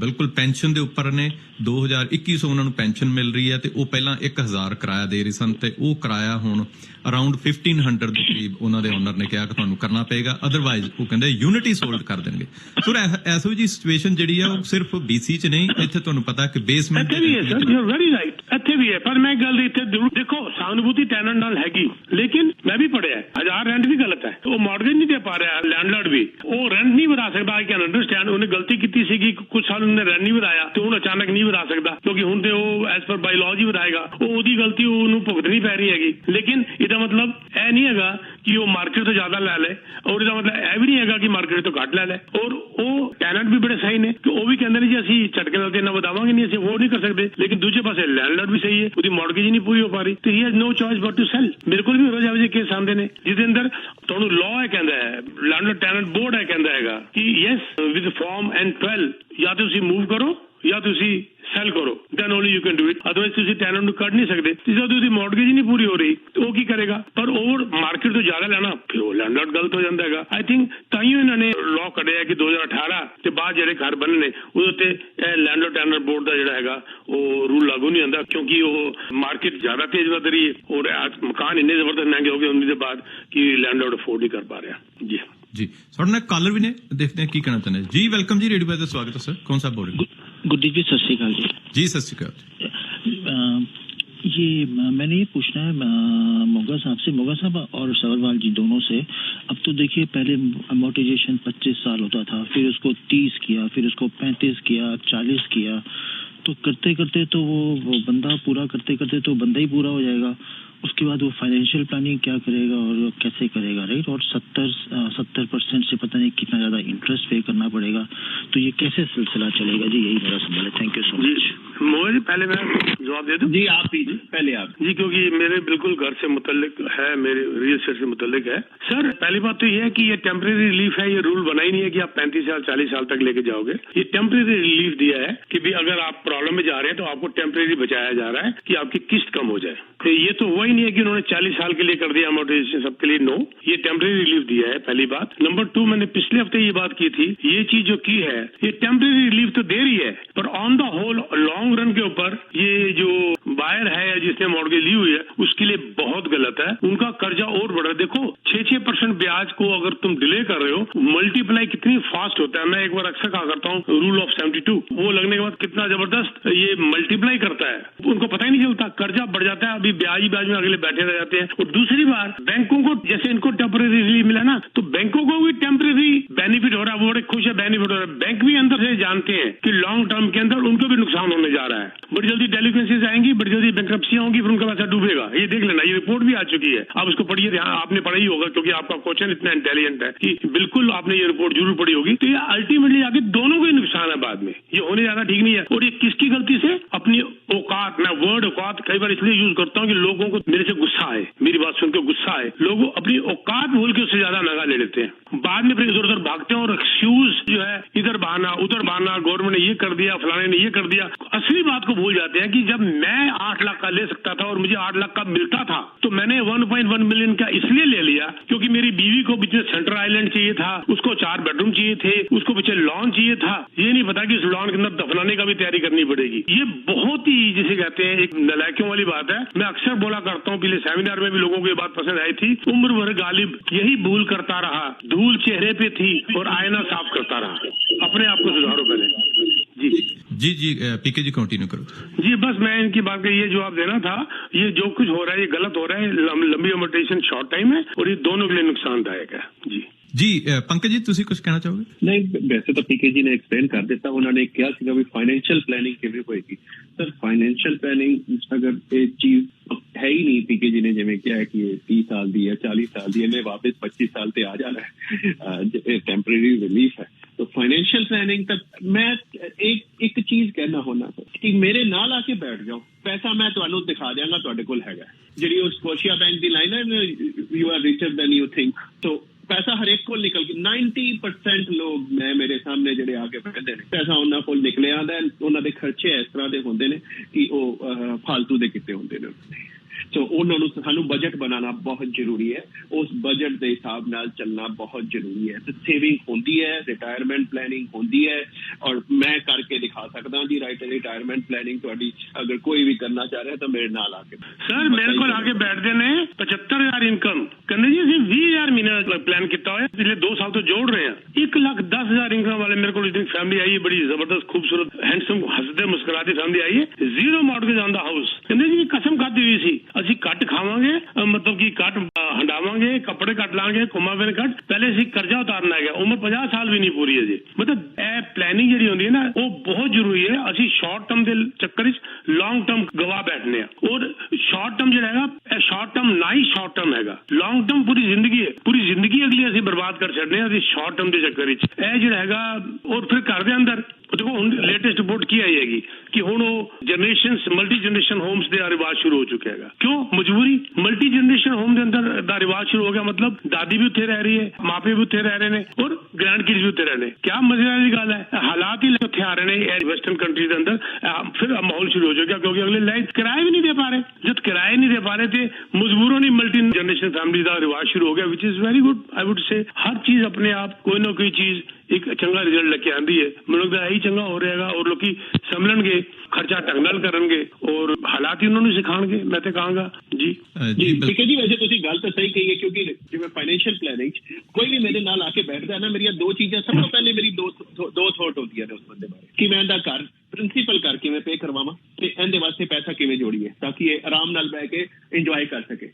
[SPEAKER 2] ਬਿਲਕੁਲ ਪੈਨਸ਼ਨ ਦੇ ਉੱਪਰ ਨੇ, 2100 ਉਹਨਾਂ ਨੂੰ ਪੈਨਸ਼ਨ ਮਿਲ ਰਹੀ ਹੈ ਤੇ ਉਹ ਪਹਿਲਾਂ 1000 ਕਿਰਾਇਆ ਦੇ ਰਹੇ ਸਨ ਤੇ ਉਹ ਕਿਰਾਇਆ ਹੁਣ ਅਰਾਊਂਡ 1500 ਦੇ ਕਰੀਬ ਉਹਨਾਂ ਦੇ ਓਨਰ ਨੇ ਕਿਹਾ ਕਿ ਤੁਹਾਨੂੰ ਕਰਨਾ ਪਏਗਾ, ਅਦਰਵਾਈਜ਼ ਉਹ ਕਹਿੰਦੇ ਯੂਨਿਟ ਹੀ ਸੋਲਡ ਕਰ ਦੇਣਗੇ। ਸਰ ਐਸੋ ਜੀ ਸਿਚੁਏਸ਼ਨ ਜਿਹੜੀ ਹੈ ਉਹ ਸਿਰਫ BC ਚ ਨਹੀਂ, ਇੱਥੇ ਤੁਹਾਨੂੰ ਪਤਾ ਕਿ ਬੇਸਮੈਂਟ
[SPEAKER 1] ਇੱਥੇ ਵੀ ਹੈ sir, you are very right, ਇੱਥੇ ਵੀ ਹੈ। ਪਰ ਮੈਂ ਗੱਲ ਇੱਥੇ ਜ਼ਰੂਰ ਦੇਖੋ, ਸਹਾਨੁਭੂਤੀ ਟੈਨੈਂਟ ਨਾਲ ਹੈਗੀ, ਲੇਕਿਨ ਮੈਂ ਵੀ ਪੜਿਆ 1000 ਰੈਂਟ ਵੀ ਗਲਤ ਹੈ। ਉਹ ਮਾਰਗੇਜ ਨਹੀਂ ਦੇ ਪਾ ਰਿਹਾ ਲੈਂਡਲॉर्ड ਵੀ, ਉਹ ਰੈਂਟ ਨਹੀਂ ਵਧਾ ਸਕਦਾ। ਆਈ ਕੈਨ ਅੰਡਰਸਟੈਂਡ, ਉਹਨੇ ਗਲਤੀ ਕੀਤੀ ਸੀਗੀ, ਕੁਝ ਸਾਲ ਉਹਨੇ ਰੈਂਟ ਨਹੀਂ ਵਧਾਇਆ ਤੇ ਹੁਣ ਅਚਾਨਕ ਨਹੀਂ ਵਧਾ ਸਕਦਾ ਕਿਉਂਕਿ ਹੁਣ ਤੇ ਉਹ ਐਸ ਪਰ ਬਾਈ ਲਾਅ ਹੀ ਵਧਾਏਗਾ। ਉਹ ਉਹਦੀ ਗਲਤੀ ਉਹਨੂੰ ਭੁਗਤਣੀ ਪੈ ਰਹੀ ਹੈਗੀ। ਲੇਕਿਨ ਇਹਦਾ ਮਤਲਬ ਇਹ ਨਹੀਂ ਹੈਗਾ ਕਿ ਉਹ ਮਾਰਕੀਟ ਤੋਂ ਜ਼ਿਆਦਾ ਲੈ ਲੈ, ਔਰ ਇਹਦਾ ਮਤਲਬ ਇਹ ਵੀ ਨਹੀਂ ਹੈਗਾ ਕਿ ਮਾਰਕੀਟ ਤੋਂ ਘੱਟ ਲੈ ਲੈ। ਔਰ ਉਹ ਟੈਨੈਂਟ ਵੀ ਬੜੇ ਸਹੀ ਨੇ ਕਿ ਉਹ ਵੀ ਕਹਿੰਦੇ ਨੇ ਜੀ ਅਸੀਂ ਝਟਕੇ ਨਾਲ ਤੇ ਇੰਨਾ ਵਧਾਵਾਂਗੇ ਨਹੀਂ, ਅਸੀਂ ਉਹ ਨਹੀਂ ਕਰ ਸਕਦੇ। ਲੇਕਿਨ ਦੂਜੇ ਪਾਸੇ ਲੈਂਡਲॉर्ड ਵੀ ਸਹੀ ਹੈ, ਉਹਦੀ ਮਾਰਗੇਜ ਨਹੀਂ ਪੂਰੀ ਹੋ ਪਾ ਰਹੀ ਤੇ he has no choice but to sell. ਮੇਰੇ ਕੋਲ ਵੀ ਰੋਜ਼ ਇਹੋ ਜਿਹੇ ਕੇਸ ਆਉਂਦੇ ਨੇ ਜਿਹਦੇ ਅੰਦਰ ਤੁਹਾਨੂੰ ਲਾਅ ਹੈ ਕਹਿੰਦਾ ਹੈ, ਲੈਂਡਲॉर्ड ਟੈਨੈਂਟ ਬੋਰਡ ਹੈ ਕਹਿੰਦਾ ਹੈਗਾ ਕਿ ਯੈਸ ਵਿਦ ਫਾਰਮ ਐਂਡ 12 ਜਾਂ ਤੁਸੀਂ ਮੂਵ ਕਰੋ ਜਾਂ ਤੁਸੀਂ ਸੈਲ ਕਰੋ, then only you can do it, otherwise ਤੁਸੀਂ ਟੈਨੈਂਟ ਨੂੰ ਕੱਢ ਨਹੀਂ ਸਕਦੇ। ਜਦੋਂ ਉਹਦੀ ਮਾਰਗੇਜ ਹੀ ਨਹੀਂ ਪੂਰੀ ਹੋ ਰਹੀ ਤੇ ਉਹ ਕੀ ਕਰੇਗਾ? ਪਰ ਓਵਰ ਮਾਰਕੀਟ ਤੋਂ ਜ਼ਿਆਦਾ ਲੈਣਾ ਫਿਰ ਉਹ ਲੈਂਡਲॉर्ड ਗਲਤ ਹੋ ਜਾਂਦਾ ਹੈਗਾ। ਆਈ ਥਿੰਕ ਤਾਂ ਹੀ ਇਹਨਾਂ ਨੇ ਲਾਅ ਕੱਢਿਆ ਕਿ 2018 ਤੇ ਬਾਅਦ ਜਿਹੜੇ ਘਰ ਬਣੇ ਨੇ ਉਹਦੇ ਉੱਤੇ ਇਹ ਲੈਂਡਲॉर्ड ਟੈਨੈਂਟ ਬੋਰਡ ਦਾ ਜਿਹੜਾ ਹੈਗਾ ਉਹ ਰੂਲ ਲਾਗੂ ਨਹੀਂ ਹੁੰਦਾ ਕਿਉਂਕਿ ਉਹ ਮਾਰਕੀਟ ਜ਼ਿਆਦਾ ਤੇਜ਼ ਵੱਧ ਰਹੀ ਹੈ ਔਰ ਮਕਾਨ ਇੰਨੇ ਜ਼ਬਰਦਸਤ ਮਹਿੰਗੇ ਹੋ ਗਏ ਉਹਦੇ ਦੇ ਬਾਅਦ ਕਿ ਲੈਂਡਲॉर्ड ਅਫੋਰਡ ਨਹੀਂ ਕਰ ਪਾ ਰਿਹਾ। ਜੀ
[SPEAKER 2] ਸਾਡੇ ਨਾਲ ਕਾਲਰ ਵੀ ਨੇ, ਦੇਖਦੇ ਹਾਂ ਕੀ ਕਹਿਣਾ ਚਾਹੁੰਦੇ ਜੀ। ਵੈਲਕਮ ਜੀ, ਰੇਡੀਓ ਤੇ ਸਵਾਗਤ ਹੈ ਸਰ। ਕੌਣ ਸਾਹਿਬ ਬੋਲ ਰਹੇ?
[SPEAKER 5] गुड जी, सत श्रीकाल जी।
[SPEAKER 2] जी सत श्रीकाल।
[SPEAKER 5] ये मैंने ये पूछना है मोगा साहब से, मोगा साहब और सवरवाल जी दोनों से। अब तो देखिए पहले अमोर्टाइजेशन 25 साल होता था, फिर उसको 30 किया, फिर उसको 35 किया, 40 किया, तो करते करते तो वो बंदा पूरा करते करते तो बंदा ही पूरा हो जाएगा। उसके बाद वो फाइनेंशियल प्लानिंग क्या करेगा और कैसे करेगा, राइट? और 70% से पता नहीं कितना ज्यादा इंटरेस्ट पे करना पड़ेगा, तो ये कैसे सिलसिला चलेगा जी? यही मेरा सवाल है। Thank you so much.
[SPEAKER 1] Mohan ji पहले मैं जवाब दे दूं?
[SPEAKER 3] जी आप दीजिए, पहले आप
[SPEAKER 1] जी, क्योंकि मेरे बिल्कुल घर से मुतल्लिक है, मेरे रियल एस्टेट से मुतल्लिक है। सर पहली बात तो ये है कि ये टेम्परेरी रिलीफ है, ये रूल बना ही नहीं है कि आप 35 साल 40 साल तक लेके जाओगे। ये टेम्परेरी रिलीफ दिया है कि भी अगर आप प्रॉब्लम में जा रहे हैं तो आपको टेम्परेरी बचाया जा रहा है कि आपकी किस्त कम हो जाए। तो ये तो वही नहीं है कि उन्होंने 40 साल के लिए कर दिया अमोर्टाइजेशन सबके लिए, नो, ये टेम्परेरी रिलीफ दिया है, पहली बात। नंबर 2, मैंने पिछले हफ्ते ये बात की थी, ये चीज जो की है ये टेम्परेरी रिलीफ तो दे रही है पर on the whole long run के ऊपर ये जो बायर है या जिसने मॉर्गेज ली हुई है उसके लिए बहुत गलत है। उनका कर्जा और बढ़ रहा है। देखो 6% ब्याज को अगर तुम डिले कर रहे हो, मल्टीप्लाई कितनी फास्ट होता है। मैं एक बार अक्सर कहा करता हूँ रूल ऑफ 72, वो लगने के बाद कितना जबरदस्त ये मल्टीप्लाई करता है, उनको पता ही नहीं चलता, कर्जा बढ़ जाता है, अभी ब्याज ही ब्याज में अगले बैठे रह जाते हैं। और दूसरी बार बैंकों को जैसे इनको टेम्परेरी रिलीफ मिला ना, तो बैंकों को भी टेम्परेरी बेनिफिट हो रहा है, वो बड़े खुश है, बेनिफिट हो रहा है। बैंक भी अंदर से जानते हैं कि लॉन्ग टर्म के अंदर उनको भी नुकसान होने जा रहा है। बड़ी जल्दी डेलिक्वेंसीज आएंगी, बड़ी जल्दी बैंक्रप्सियां होंगी, फिर उनका पैसा डूबेगा। ये देख लेना, ये रिपोर्ट भी आ चुकी है, आप उसको पढ़िए, आपने पढ़ा ही होगा क्योंकि आपका क्वेश्चन इतना इंटेलिजेंट है कि बिल्कुल आपने ये रिपोर्ट जरूर पढ़ी होगी। तो ये अल्टीमेटली आगे दोनों को ही नुकसान है बाद में, ये होने ज्यादा ठीक नहीं है। और ये किसकी गलती से? अपनी औकात, मैं वर्ड औकात कई बार इसलिए यूज करता हूँ कि लोगों को मेरे से गुस्सा आए, मेरी बात सुनकर गुस्सा आए, लोग अपनी औकात भूल के उससे ज्यादा महंगा ले लेते हैं, बाद में फिर इधर उधर भागते हैं और एक्सक्यूज जो है इधर बहाना उधर बहाना, गवर्नमेंट ने ये कर दिया, फलाने ने ये कर दिया। असली बात को भूल जाते हैं कि जब मैं 8 लाख का ले सकता था और मुझे 8 लाख का मिलता था तो मैंने 1.1 मिलियन का इसलिए ले लिया क्योंकि मेरी बीवी को पीछे सेंटर आइलैंड चाहिए था, उसको 4 बेडरूम चाहिए थे, उसको पीछे लॉन चाहिए था। ये नहीं पता कि इस लॉन के अंदर दफनाने का भी तैयारी करनी पड़ेगी। ये बहुत ही जिसे कहते हैं एक नलायकियों वाली बात है। मैं अक्सर बोला करता करता हूँ, पिछले सेमिनार में भी लोगों को ये बात पसंद आई थी, उम्र भर गालिब यही भूल करता रहा, धूल चेहरे पे थी और आईना साफ करता रहा। अपने आप को सुधारो पहले। जी
[SPEAKER 2] पीके जी कंटिन्यू करो।
[SPEAKER 1] जी बस मैं इनकी बात का ये जवाब देना था, ये जो कुछ हो रहा है ये गलत हो रहा है, लंबी अमोर्टाइजेशन शॉर्ट टाइम है और ये दोनों के लिए नुकसानदायक है।
[SPEAKER 2] जी पंकज जी ਤੁਸੀਂ ਕੁਝ ਕਹਿਣਾ ਚਾਹੋਗੇ?
[SPEAKER 3] नहीं वैसे तो पीके जी ने एक्सप्लेन कर दिता, उन्होंने क्या सीगा भी फाइनेंशियल प्लानिंग किवें होएगी। सर फाइनेंशियल प्लानिंग अगर एक चीज है ही नहीं, पीके जी ने जिवें क्या है कि 30 साल दी है 40 साल दी है, मैं वापस 25 साल पे आ जाना है, टेम्परेरी रिलीफ है। तो फाइनेंशियल प्लानिंग तक मैं एक चीज कहना होना कि मेरे नाल आके बैठ जाओ, पैसा मैं तुहानू दिखा देंगा, तुहाडे कोल हैगा। जिहड़ी उस स्कोशिया बैंक दी लाइन है, you are richer than you think, तो पैसा हर एक को निकल के 90% लोग मैं मेरे सामने ਜਿਹੜੇ ਆ ਕੇ ਬੈਠਦੇ ਨੇ, ਪੈਸਾ ਉਹਨਾਂ ਕੋਲ ਨਿਕਲੇ ਆਂਦਾ, ਉਹਨਾਂ ਦੇ ਖਰਚੇ ਇਸ ਤਰ੍ਹਾਂ ਦੇ ਹੁੰਦੇ ਨੇ ਕਿ ਉਹ ਫालतू ਦੇ ਕਿਤੇ ਹੁੰਦੇ ਨੇ। तो उन्होंने सानू बजट बनाना बहुत जरूरी है, उस बजट के हिसाब नाल चलना बहुत जरूरी है। तो सेविंग होंदी है, रिटायरमेंट प्लानिंग होंदी है, और मैं करके दिखा सकता जी रिटायरमेंट प्लानिंग तुहाडी अगर कोई भी करना चाह रहा है तो मेरे नाल आके।
[SPEAKER 1] सर मेरे को आके बैठते ने 75,000 इनकम कहते जी असं 20,000 महीने प्लान किया हुआ, पिछले 2 साल तो जोड़ रहे हैं। 1,10,000 इनकम वाले मेरे को फैमिली आई है, बड़ी जबरदस्त खूबसूरत हैंडसम हंसते मुस्कुराती फैमिली आई है, 0 मॉर्गेज ऑन द हाउस। कहते जी कसम खाती हुई सी ਅਸੀਂ ਕੱਟ ਖਾਵਾਂਗੇ, मतलब कि ਕੱਟ ਹੰਡਾਵਾਂਗੇ, ਕੱਪੜੇ ਕੱਟ ਲਾਂਗੇ, ਘੁੰਮਾ ਫਿਰ ਕੱਟ, ਪਹਿਲੇ ਅਸੀਂ ਕਰਜ਼ਾ ਉਤਾਰਨਾ ਹੈਗਾ, ਉਮਰ 50 ਸਾਲ ਵੀ ਨਹੀਂ ਪੂਰੀ ਅਜੇ। ਮਤਲਬ ਇਹ ਪਲੈਨਿੰਗ ਜਿਹੜੀ ਹੁੰਦੀ ਹੈ ਨਾ ਉਹ ਬਹੁਤ ਜ਼ਰੂਰੀ ਹੈ। ਅਸੀਂ ਸ਼ਾਰਟ ਟਰਮ ਦੇ ਚੱਕਰ ਵਿੱਚ ਲੌਂਗ ਟਰਮ ਗਵਾ ਬੈਠਨੇ ਆ, ਔਰ ਸ਼ਾਰਟ ਟਰਮ ਜਿਹੜਾ ਹੈਗਾ ਇਹ ਸ਼ਾਰਟ ਟਰਮ ਨਾ ਹੀ ਸ਼ਾਰਟ ਟਰਮ ਹੈਗਾ, ਲੌਂਗ ਟਰਮ ਪੂਰੀ ਜ਼ਿੰਦਗੀ ਹੈ, ਪੂਰੀ ਜ਼ਿੰਦਗੀ ਅਗਲੀ ਅਸੀਂ ਬਰਬਾਦ ਕਰ ਛੱਡਨੇ ਆ ਅਸੀਂ ਸ਼ਾਰਟ ਟਰਮ ਦੇ ਚੱਕਰ ਵਿੱਚ। ਇਹ ਜਿਹੜਾ ਹੈਗਾ ਔਰ ਫਿਰ ਘਰ ਦੇ ਅੰਦਰ देखो ਹੁਣ लेटेस्ट रिपोर्ट की आई हैगी कि ਹੁਣ ਉਹ ਜਨਰੇਸ਼ਨਸ ਮਲਟੀ ਜਨਰੇਸ਼ਨ ਹੋਮਸ ਦੇ ਰਿਵਾਜ ਸ਼ੁਰੂ ਹੋ ਚੁੱਕਿਆ ਹੈਗਾ। ਕਿਉਂ? ਮਜਬੂਰੀ। ਮਲਟੀ ਜਨਰੇਸ਼ਨ ਹੋਮ ਦੇ ਅੰਦਰ ਦਾ ਰਿਵਾਜ ਸ਼ੁਰੂ ਹੋ ਗਿਆ, मतलब दादी भी उत्थे रह रही है, मापे भी उत्थे रह रहे हैं और ग्रैंड किड्स भी उत्थे रह रहे हैं। क्या मजे वाली गल है, हालात ही उत्थे आ रहे हैं वेस्टर्न कंट्रीज के अंदर। फिर माहौल शुरू हो चुका क्योंकि अगले लाइन किराए भी नहीं दे पा रहे। जब किराए नहीं दे पा रहे थे मजबूरों ने मल्टी जनरेशन फैमिली का रिवाज शुरू हो गया, which is very good. I would say हर चीज अपने आप कोई ना कोई चीज एक चंगा रिजल्ट लेके आंदी है। ਮੈਨੂੰ ਲੱਗਦਾ ਇਹੀ ਚੰਗਾ ਹੋ ਰਿਹਾਗਾ ਔਰ ਲੋਕੀ ਸੰਭਲਣਗੇ, ਖਰਚਾ ਢੰਗ ਨਾਲ ਕਰਨਗੇ ਔਰ ਹਾਲਾਤ ਹੀ ਉਹਨਾਂ ਨੂੰ ਸਿਖਾਣਗੇ। ਮੈਂ ਤੇ ਕਹਾਂਗਾ ਜੀ
[SPEAKER 3] ਠੀਕ ਹੈ ਜੀ। ਵੈਸੇ ਤੁਸੀਂ ਗੱਲ ਤਾਂ ਸਹੀ ਕਹੀ ਹੈ, ਕਿਉਂਕਿ ਜਿਵੇਂ ਫਾਈਨੈਂਸ਼ੀਅਲ ਪਲੈਨਿੰਗ ਕੋਈ ਵੀ ਮੇਰੇ ਨਾਲ ਆ ਕੇ ਬੈਠਦਾ ਨਾ, ਮੇਰੀਆਂ ਦੋ ਚੀਜ਼ਾਂ ਸਭ ਤੋਂ ਪਹਿਲੇ ਮੇਰੀ ਦੋ ਥੋਟ ਹੁੰਦੀਆਂ ਨੇ ਉਸ ਬੰਦੇ ਬਾਰੇ ਕਿ ਮੈਂ ਇਹਦਾ ਘਰ ਪ੍ਰਿੰਸੀਪਲ ਕਰ ਕਿਵੇਂ ਪੇ ਕਰਵਾਵਾਂ ਤੇ ਇਹਦੇ ਵਾਸਤੇ ਪੈਸਾ ਕਿਵੇਂ ਜੋੜੀਏ ਤਾਂ ਕਿ ਇਹ ਆਰਾਮ ਨਾਲ ਬਹਿ ਕੇ ਇੰਜੋਏ ਕਰ ਸਕੇ।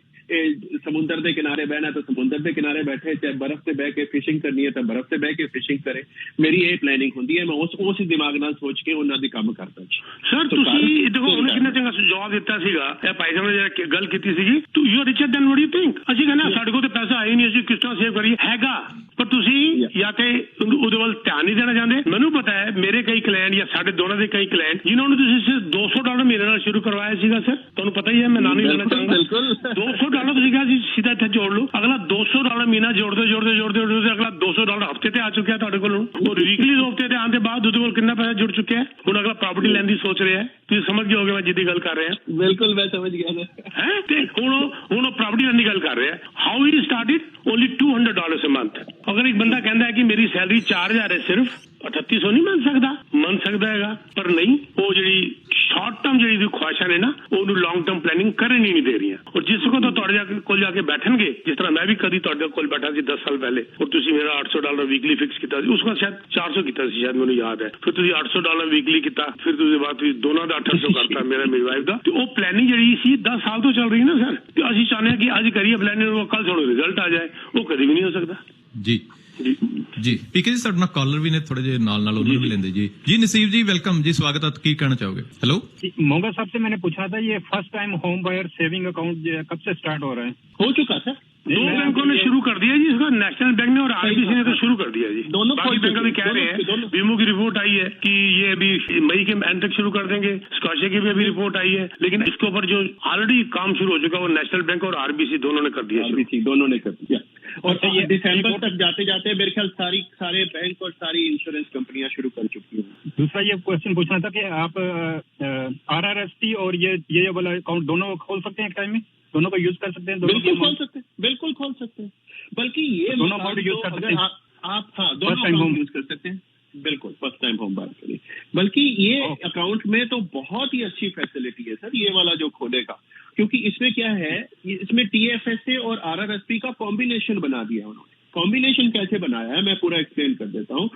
[SPEAKER 3] समुद्र के किनारे बहना तो समुद्र के किनारे बैठे, चाहे बर्फ से बह के फिशिंग करनी है तो बर्फ से बह के फिशिंग करे। मेरी ये प्लानिंग होंदी है, मैं उस दिमाग नाल सोच के उन्हां दी काम करदा जी।
[SPEAKER 1] सर ਤੁਸੀਂ ਦੇਖੋ ਉਹਨੇ ਕਿੰਨਾ ਚੰਗਾ ਜਵਾਬ ਦਿੱਤਾ ਸੀਗਾ ਇਹ ਭਾਈ ਸਾਹਿਬ ਨੇ ਜਿਹੜਾ ਗੱਲ ਕੀਤੀ ਸੀਗੀ, to you are richer than what you think. ਅਸੀਂ ਕਹਿੰਦੇ ਸਾਡੇ ਕੋਲ ਤੇ ਪੈਸਾ ਆਈ ਨਹੀਂ, ਅਸੀਂ ਕਿਸ ਤਰ੍ਹਾਂ ਸੇਵ ਕਰੀਏ, ਹੈਗਾ ਪਰ ਤੁਸੀਂ ਜਾਂ ਤੇ ਉਹਦੇ ਵੱਲ ਧਿਆਨ ਨਹੀਂ ਦੇਣਾ ਚਾਹੁੰਦੇ। ਮੈਨੂੰ ਪਤਾ ਹੈ ਮੇਰੇ ਕਈ ਕਲਾਇੰਟ ਜਾਂ ਸਾਡੇ ਦੋਨਾਂ ਦੇ ਕਈ ਕਲਾਇੰਟ ਜਿਨ੍ਹਾਂ ਨੂੰ ਤੁਸੀਂ ਸਿਰਫ $200 ਮਹੀਨੇ ਨਾਲ ਸ਼ੁਰੂ ਕਰਵਾਇਆ ਸੀਗਾ। ਸਰ ਤੁਹਾਨੂੰ ਪਤਾ ਹੀ ਹੈ, ਮੈਂ ਨਾਂ ਨਹੀਂ ਲੈਣਾ ਚਾਹੁੰਦਾ। $200 ਤੁਸੀਂ ਕਿਹਾ ਸੀ सीधा इतना जोड़ लो, अगला $200 महीना जोड़ते अगला $200 हफ्ते ते आ चुका है ਤੁਹਾਡੇ ਕੋਲ और वीकली हफ्ते ते आने के बाद ਉਹਦੇ ਕੋਲ ਕਿੰਨਾ ਪੈਸਾ ਜੁੜ ਚੁੱਕਿਆ ਹੈ। ਹੁਣ ਅਗਲਾ ਪ੍ਰਾਪਰਟੀ ਲੈਣ ਦੀ ਸੋਚ ਰਿਹਾ ਹੈ। ਤੁਸੀਂ ਸਮਝ ਗਏ ਹੋਗੇ ਮੈਂ ਜਿੱਦੀ ਗੱਲ ਕਰ ਰਿਹਾ।
[SPEAKER 3] ਬਿਲਕੁਲ ਮੈਂ ਸਮਝ ਗਿਆ
[SPEAKER 1] ਹੈ ਤੇ ਹੁਣ ਪ੍ਰਾਪਰਟੀ ਲੈਣ ਦੀ ਗੱਲ ਕਰ ਰਿਹਾ। How he started only $200 a month। ਅਗਰ ਇੱਕ ਬੰਦਾ ਕਹਿੰਦਾ ਹੈ ਕਿ ਮੇਰੀ ਸੈਲਰੀ 4,000 ਹੈ ਸਿਰਫ 3800 ਨਹੀਂ ਮੰਨ ਸਕਦਾ ਹੈਗਾ, ਪਰ ਨਹੀਂ ਉਹ ਜਿਹੜੀ ਸ਼ਾਰਟ ਟਰਮ ਜਿਹੜੀ ਖੁਆਇਸ਼ਾਂ ਨੇ ਨਾ ਉਹਨੂੰ ਲੌਂਗ ਟਰਮ ਪਲੈਨਿੰਗ ਕਰਨ ਹੀ ਨਹੀਂ ਦੇ ਰਹੀਆਂ। ਔਰ ਜਿਸ ਕੋਲ ਤਾਂ ਤੁਹਾਡੇ ਕੋਲ ਜਾ ਕੇ ਬੈਠਣਗੇ, ਜਿਸ ਤਰ੍ਹਾਂ ਮੈਂ ਵੀ ਕਦੀ ਤੁਹਾਡੇ ਕੋਲ ਬੈਠਾ ਸੀ 10 ਸਾਲ ਪਹਿਲੇ ਔਰ ਤੁਸੀਂ ਮੇਰਾ $800 ਵੀਕਲੀ ਫਿਕਸ ਕੀਤਾ ਸੀ, ਉਸ ਕੋਲ ਸ਼ਾਇਦ 400 ਕੀਤਾ ਸੀ, ਸ਼ਾਇਦ ਮੈਨੂੰ ਯਾਦ ਹੈ। ਫਿਰ ਤੁਸੀਂ $800 ਵੀਕਲੀ ਕੀਤਾ, ਫਿਰ ਤੁਸੀਂ ਬਾਅਦ ਤੁਸੀਂ ਦੋਨਾਂ ਦਾ 800 ਕਰਤਾ ਮੇਰੀ ਵਾਈਫ ਦਾ। ਤੇ ਉਹ ਪਲੈਨਿੰਗ ਜਿਹੜੀ ਸੀ 10 ਸਾਲ ਤੋਂ ਚੱਲ ਰਹੀ ਨਾ ਸਰ। ਤੇ ਅਸੀਂ ਚਾਹੁੰਦੇ ਹਾਂ ਕਿ ਅੱਜ ਕਰੀਏ ਪਲੈਨਿੰਗ, ਕੱਲ ਸਾਨੂੰ ਰਿਜ਼ਲਟ ਆ ਜਾਏ, ਉਹ ਕਦੇ ਵੀ ਨਹੀਂ ਹੋ ਸਕਦਾ।
[SPEAKER 2] ਜੀ ਜੀ ਪੀਕੇ ਜੀ ਸਾਡੇ ਨਾਲ ਕਾਲਰ ਵੀ ਨੇ ਥੋੜੇ ਜਿਹੇ ਨਾਲ ਉਹਨਾਂ ਨੂੰ भी लेंगे जी नसीब जी वेलकम जी, स्वागत है। की कहना चाहोगे? हेलो
[SPEAKER 6] मोगा साहब से मैंने पूछा था ये first time home buyer saving account कब से स्टार्ट हो रहा है?
[SPEAKER 3] हो चुका सर,
[SPEAKER 1] 2 बैंकों ने शुरू कर दिया जी इसका, नेशनल बैंक ने और आरबीसी ने तो शुरू कर दिया जी।
[SPEAKER 3] दोनों
[SPEAKER 1] बाकी बैंक भी कह रहे हैं, बीमो की रिपोर्ट आई है कि ये अभी मई के एंड तक शुरू कर देंगे, स्कॉशिया की भी अभी रिपोर्ट आई है, लेकिन इसके ऊपर जो ऑलरेडी काम शुरू हो चुका है वो नेशनल बैंक और आरबीसी दोनों ने कर दिया।
[SPEAKER 3] दोनों ने कर दिया और ये दिसंबर तक जाते जाते मेरे ख्याल सारे बैंक और सारी इंश्योरेंस कंपनियां शुरू कर चुकी हैं।
[SPEAKER 6] दूसरा ये क्वेश्चन पूछना था कि आप RRSP और ये वाला अकाउंट दोनों खोल सकते हैं एक टाइम में? दोनों का यूज कर सकते हैं?
[SPEAKER 3] बिल्कुल खोल सकते हैं। बल्कि ये
[SPEAKER 6] दोनों अकाउंट यूज कर सकते हैं
[SPEAKER 3] आप। हाँ, दोनों अकाउंट यूज कर सकते हैं। बिल्कुल फर्स्ट टाइम होम बायर करिए। बल्कि ये अकाउंट में तो बहुत ही अच्छी फैसिलिटी है सर, ये वाला जो खोलेगा क्योंकि इसमें क्या है, इसमें TFSA और RRSP का कॉम्बिनेशन बना दिया है उन्होंने। कॉम्बिनेशन कैसे बनाया है मैं पूरा एक्सप्लेन कर देता हूँ।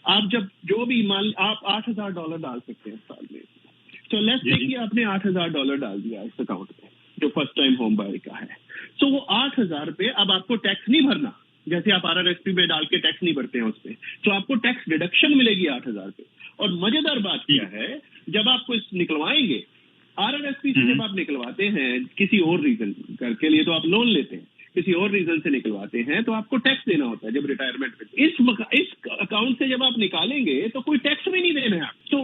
[SPEAKER 3] आप जब जो भी मान, आप $8,000 डाल सकते हैं साल में। तो लेट्स से कि आपने $8,000 डाल दिया इस अकाउंट में जो फर्स्ट टाइम होम बायर का है, तो वो 8,000 पे अब आपको टैक्स नहीं भरना, जैसे आप RRSP में डाल के टैक्स नहीं भरते हैं उस पर, तो आपको टैक्स डिडक्शन मिलेगी 8,000 पे। और मजेदार बात क्या है, जब आपको इस निकलवाएंगे RRSP से, जब आप निकलवाते हैं किसी और रीजन के लिए, तो आप लोन लेते हैं, किसी और रीजन से निकलवाते हैं तो आपको टैक्स देना होता है जब रिटायरमेंट पे। इस अकाउंट से जब आप निकालेंगे तो कोई टैक्स भी नहीं देना है, तो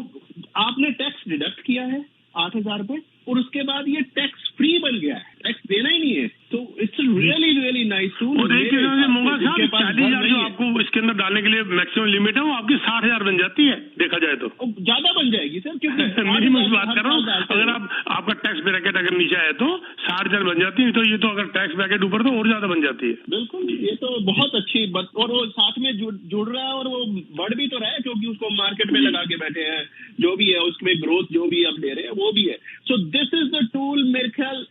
[SPEAKER 3] आपने टैक्स डिडक्ट किया है 8,000 पे, और उसके बाद ये टैक्स फ्री बन गया है, टैक्स देना ही नहीं है। तो it's really really nice tool.
[SPEAKER 1] और एक मोगा साहब 40,000 जो आपको इसके अंदर डालने के लिए मैक्सिमम लिमिट है, वो आपकी 60,000 बन जाती है देखा जाए तो।
[SPEAKER 3] ज्यादा बन जाएगी सर, क्योंकि
[SPEAKER 1] मिनिमम बात कर रहा हूँ, अगर आपका टैक्स ब्रैकेट अगर नीचे आए तो 60,000 बन जाती है, तो ये तो अगर टैक्स ब्रैकेट ऊपर तो और ज्यादा बन जाती है।
[SPEAKER 3] बिल्कुल, ये तो बहुत अच्छी बात, और वो साथ में जुड़ रहा है और वो बढ़ भी तो रहा है, क्योंकि उसको मार्केट में लगा के बैठे हैं, जो भी है उसमें ग्रोथ जो भी आप दे रहे हैं वो भी है। So this is the tool, मेरे ख्याल